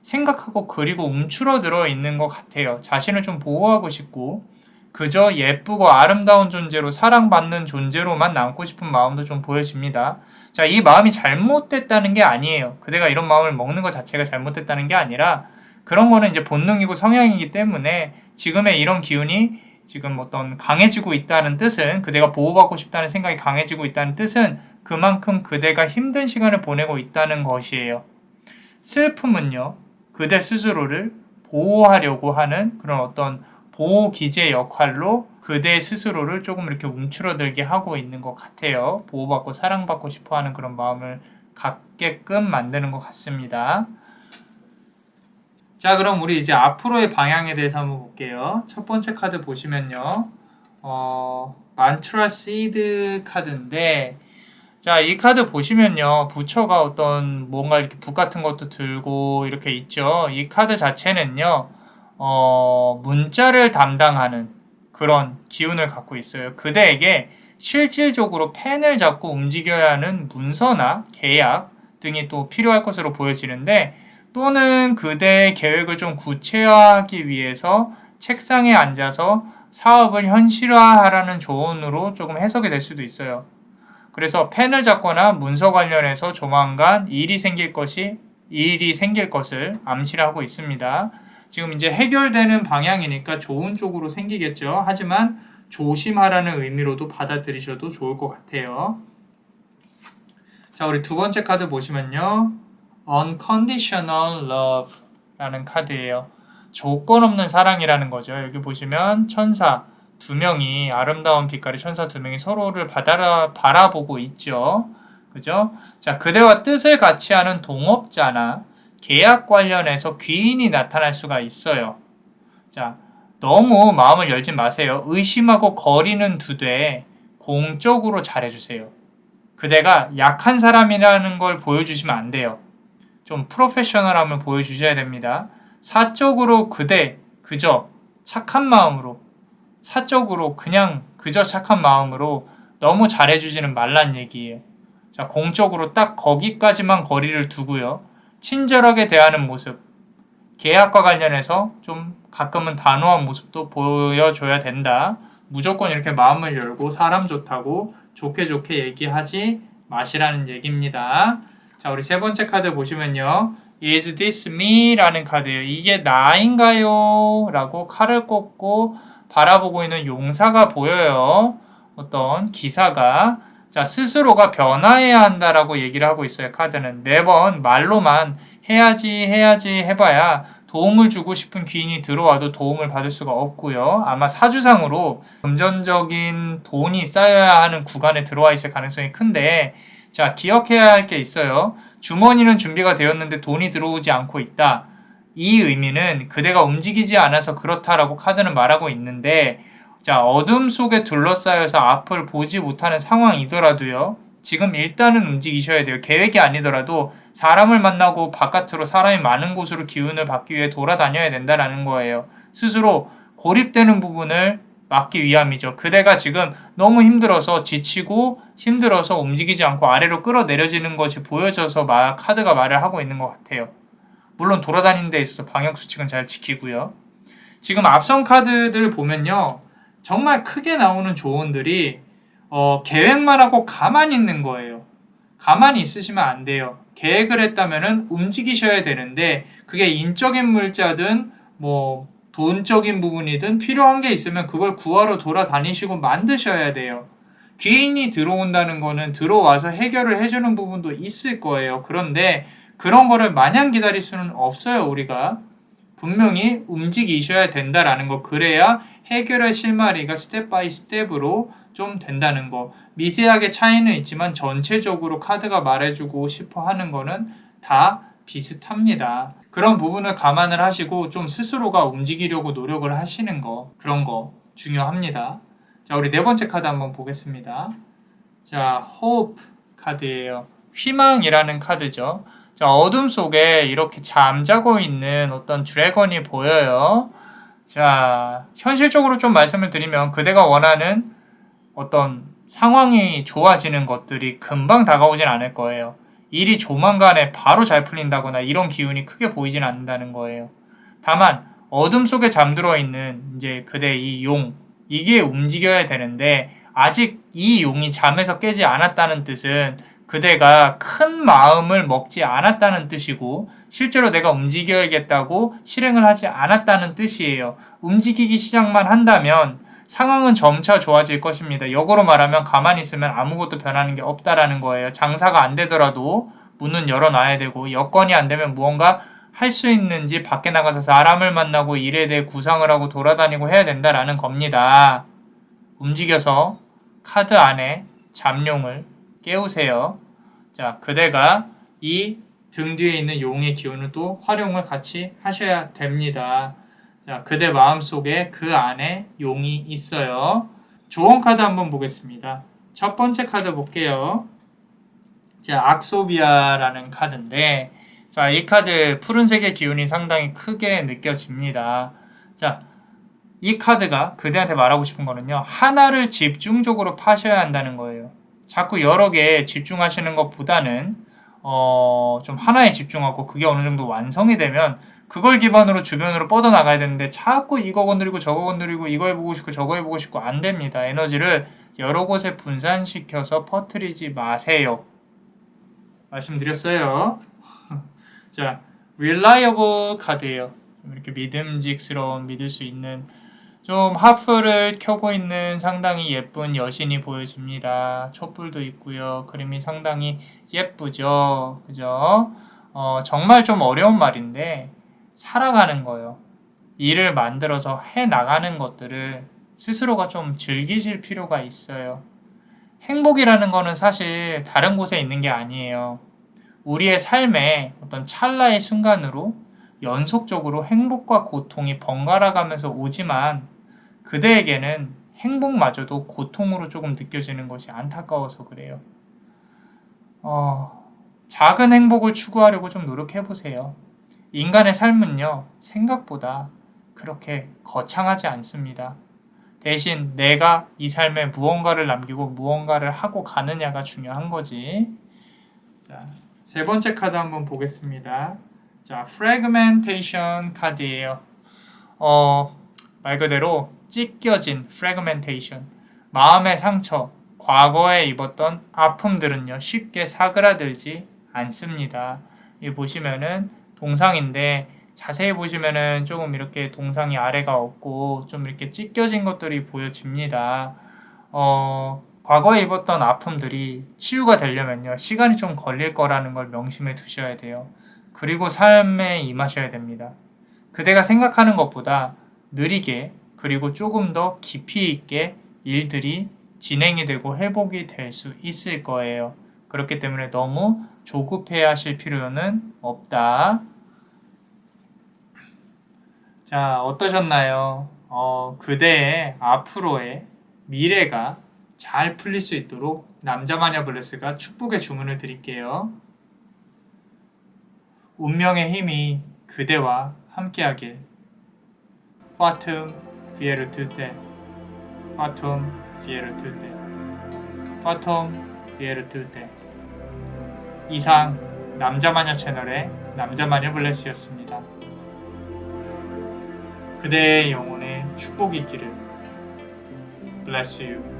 생각하고 그리고 움츠러들어 있는 것 같아요. 자신을 좀 보호하고 싶고, 그저 예쁘고 아름다운 존재로 사랑받는 존재로만 남고 싶은 마음도 좀 보여집니다. 자, 이 마음이 잘못됐다는 게 아니에요. 그대가 이런 마음을 먹는 것 자체가 잘못됐다는 게 아니라, 그런 거는 이제 본능이고 성향이기 때문에 지금의 이런 기운이 지금 어떤 강해지고 있다는 뜻은, 그대가 보호받고 싶다는 생각이 강해지고 있다는 뜻은 그만큼 그대가 힘든 시간을 보내고 있다는 것이에요. 슬픔은요, 그대 스스로를 보호하려고 하는 그런 어떤 보호 기제 역할로 그대 스스로를 조금 이렇게 움츠러들게 하고 있는 것 같아요. 보호받고 사랑받고 싶어하는 그런 마음을 갖게끔 만드는 것 같습니다. 자, 그럼 우리 이제 앞으로의 방향에 대해서 한번 볼게요. 첫 번째 카드 보시면요. 만트라 시드 카드인데, 자, 이 카드 보시면요. 부처가 어떤 뭔가 이렇게 북 같은 것도 들고 이렇게 있죠. 이 카드 자체는요. 문자를 담당하는 그런 기운을 갖고 있어요. 그대에게 실질적으로 펜을 잡고 움직여야 하는 문서나 계약 등이 또 필요할 것으로 보여지는데, 또는 그대의 계획을 좀 구체화하기 위해서 책상에 앉아서 사업을 현실화하라는 조언으로 조금 해석이 될 수도 있어요. 그래서 펜을 잡거나 문서 관련해서 조만간 일이 생길 것을 암시를 하고 있습니다. 지금 이제 해결되는 방향이니까 좋은 쪽으로 생기겠죠. 하지만 조심하라는 의미로도 받아들이셔도 좋을 것 같아요. 자, 우리 두 번째 카드 보시면요. Unconditional Love 라는 카드예요. 조건 없는 사랑이라는 거죠. 여기 보시면 천사 두 명이, 아름다운 빛깔의 천사 두 명이 서로를 바라보고 있죠. 그죠? 자, 그대와 뜻을 같이 하는 동업자나 계약 관련해서 귀인이 나타날 수가 있어요. 자, 너무 마음을 열지 마세요. 의심하고 거리는 두되 공적으로 잘해주세요. 그대가 약한 사람이라는 걸 보여주시면 안 돼요. 좀 프로페셔널함을 보여주셔야 됩니다. 사적으로 그저 착한 마음으로, 사적으로 그냥 그저 착한 마음으로 너무 잘해주지는 말란 얘기예요. 자, 공적으로 딱 거기까지만 거리를 두고요. 친절하게 대하는 모습, 계약과 관련해서 좀 가끔은 단호한 모습도 보여줘야 된다. 무조건 이렇게 마음을 열고 사람 좋다고 좋게 얘기하지 마시라는 얘기입니다. 자, 우리 세 번째 카드 보시면요. Is this me? 라는 카드예요. 이게 나인가요? 라고 칼을 꽂고 바라보고 있는 용사가 보여요. 어떤 기사가. 자, 스스로가 변화해야 한다라고 얘기를 하고 있어요. 카드는 매번 말로만 해야지 해봐야 도움을 주고 싶은 귀인이 들어와도 도움을 받을 수가 없고요. 아마 사주상으로 금전적인 돈이 쌓여야 하는 구간에 들어와 있을 가능성이 큰데, 자, 기억해야 할 게 있어요. 주머니는 준비가 되었는데 돈이 들어오지 않고 있다. 이 의미는 그대가 움직이지 않아서 그렇다라고 카드는 말하고 있는데, 자, 어둠 속에 둘러싸여서 앞을 보지 못하는 상황이더라도요. 지금 일단은 움직이셔야 돼요. 계획이 아니더라도 사람을 만나고 바깥으로 사람이 많은 곳으로 기운을 받기 위해 돌아다녀야 된다라는 거예요. 스스로 고립되는 부분을 막기 위함이죠. 그대가 지금 너무 힘들어서 지치고 힘들어서 움직이지 않고 아래로 끌어내려지는 것이 보여져서 카드가 말을 하고 있는 것 같아요. 물론 돌아다니는 데 있어서 방역수칙은 잘 지키고요. 지금 앞선 카드들 보면요. 정말 크게 나오는 조언들이 계획만 하고 가만히 있는 거예요. 가만히 있으시면 안 돼요. 계획을 했다면은 움직이셔야 되는데, 그게 인적인 물자든 돈적인 부분이든 필요한 게 있으면 그걸 구하러 돌아다니시고 만드셔야 돼요. 귀인이 들어온다는 거는 들어와서 해결을 해주는 부분도 있을 거예요. 그런데 그런 거를 마냥 기다릴 수는 없어요. 우리가 분명히 움직이셔야 된다라는 거. 그래야 해결의 실마리가 스텝 바이 스텝으로 좀 된다는 거. 미세하게 차이는 있지만 전체적으로 카드가 말해주고 싶어 하는 거는 다 비슷합니다. 그런 부분을 감안을 하시고 좀 스스로가 움직이려고 노력을 하시는 거, 그런 거 중요합니다. 자, 우리 네 번째 카드 한번 보겠습니다. 자, Hope 카드예요. 희망이라는 카드죠. 자, 어둠 속에 이렇게 잠자고 있는 어떤 드래곤이 보여요. 자, 현실적으로 좀 말씀을 드리면 그대가 원하는 어떤 상황이 좋아지는 것들이 금방 다가오진 않을 거예요. 일이 조만간에 바로 잘 풀린다거나 이런 기운이 크게 보이진 않는다는 거예요. 다만 어둠 속에 잠들어 있는 이제 그대의 이 용, 이게 움직여야 되는데 아직 이 용이 잠에서 깨지 않았다는 뜻은 그대가 큰 마음을 먹지 않았다는 뜻이고, 실제로 내가 움직여야겠다고 실행을 하지 않았다는 뜻이에요. 움직이기 시작만 한다면 상황은 점차 좋아질 것입니다. 역으로 말하면 가만히 있으면 아무것도 변하는 게 없다라는 거예요. 장사가 안 되더라도 문은 열어놔야 되고, 여건이 안 되면 무언가 할 수 있는지 밖에 나가서 사람을 만나고 일에 대해 구상을 하고 돌아다니고 해야 된다라는 겁니다. 움직여서 카드 안에 잠룡을 깨우세요. 자, 그대가 이 등 뒤에 있는 용의 기운을 또 활용을 같이 하셔야 됩니다. 자, 그대 마음속에 그 안에 용이 있어요. 조언 카드 한번 보겠습니다. 첫 번째 카드 볼게요. 자, 악소비아라는 카드인데, 자, 이 카드 푸른색의 기운이 상당히 크게 느껴집니다. 자, 이 카드가 그대한테 말하고 싶은 거는요, 하나를 집중적으로 파셔야 한다는 거예요. 자꾸 여러 개 집중하시는 것보다는 좀 하나에 집중하고 그게 어느 정도 완성이 되면 그걸 기반으로 주변으로 뻗어나가야 되는데 자꾸 이거 건드리고 저거 건드리고 이거 해보고 싶고 저거 해보고 싶고 안 됩니다. 에너지를 여러 곳에 분산시켜서 퍼뜨리지 마세요. 말씀드렸어요. 자, reliable 카드예요. 이렇게 믿음직스러운, 믿을 수 있는, 좀 하프를 켜고 있는 상당히 예쁜 여신이 보여집니다. 촛불도 있고요. 그림이 상당히 예쁘죠. 그죠? 정말 좀 어려운 말인데 살아가는 거예요. 일을 만들어서 해 나가는 것들을 스스로가 좀 즐기실 필요가 있어요. 행복이라는 거는 사실 다른 곳에 있는 게 아니에요. 우리의 삶에 어떤 찰나의 순간으로 연속적으로 행복과 고통이 번갈아 가면서 오지만 그대에게는 행복마저도 고통으로 조금 느껴지는 것이 안타까워서 그래요. 작은 행복을 추구하려고 좀 노력해보세요. 인간의 삶은요, 생각보다 그렇게 거창하지 않습니다. 대신 내가 이 삶에 무언가를 남기고 무언가를 하고 가느냐가 중요한 거지. 자, 세 번째 카드 한번 보겠습니다. 자, fragmentation 카드예요. 말 그대로 찢겨진 fragmentation, 마음의 상처, 과거에 입었던 아픔들은요, 쉽게 사그라들지 않습니다. 이 보시면은 동상인데 자세히 보시면은 조금 이렇게 동상이 아래가 없고 좀 이렇게 찢겨진 것들이 보여집니다. 과거에 입었던 아픔들이 치유가 되려면요, 시간이 좀 걸릴 거라는 걸 명심해 두셔야 돼요. 그리고 삶에 임하셔야 됩니다. 그대가 생각하는 것보다 느리게, 그리고 조금 더 깊이 있게 일들이 진행이 되고 회복이 될 수 있을 거예요. 그렇기 때문에 너무 조급해 하실 필요는 없다. 자, 어떠셨나요? 그대의 앞으로의 미래가 잘 풀릴 수 있도록 남자마녀 블레스가 축복의 주문을 드릴게요. 운명의 힘이 그대와 함께하길. Fatum fiero tutte. Fatum fiero tutte. Fatum fiero tutte. 이상 남자마녀 채널의 남자마녀 블레스였습니다. 그대의 영혼에 축복이 있기를. Bless you.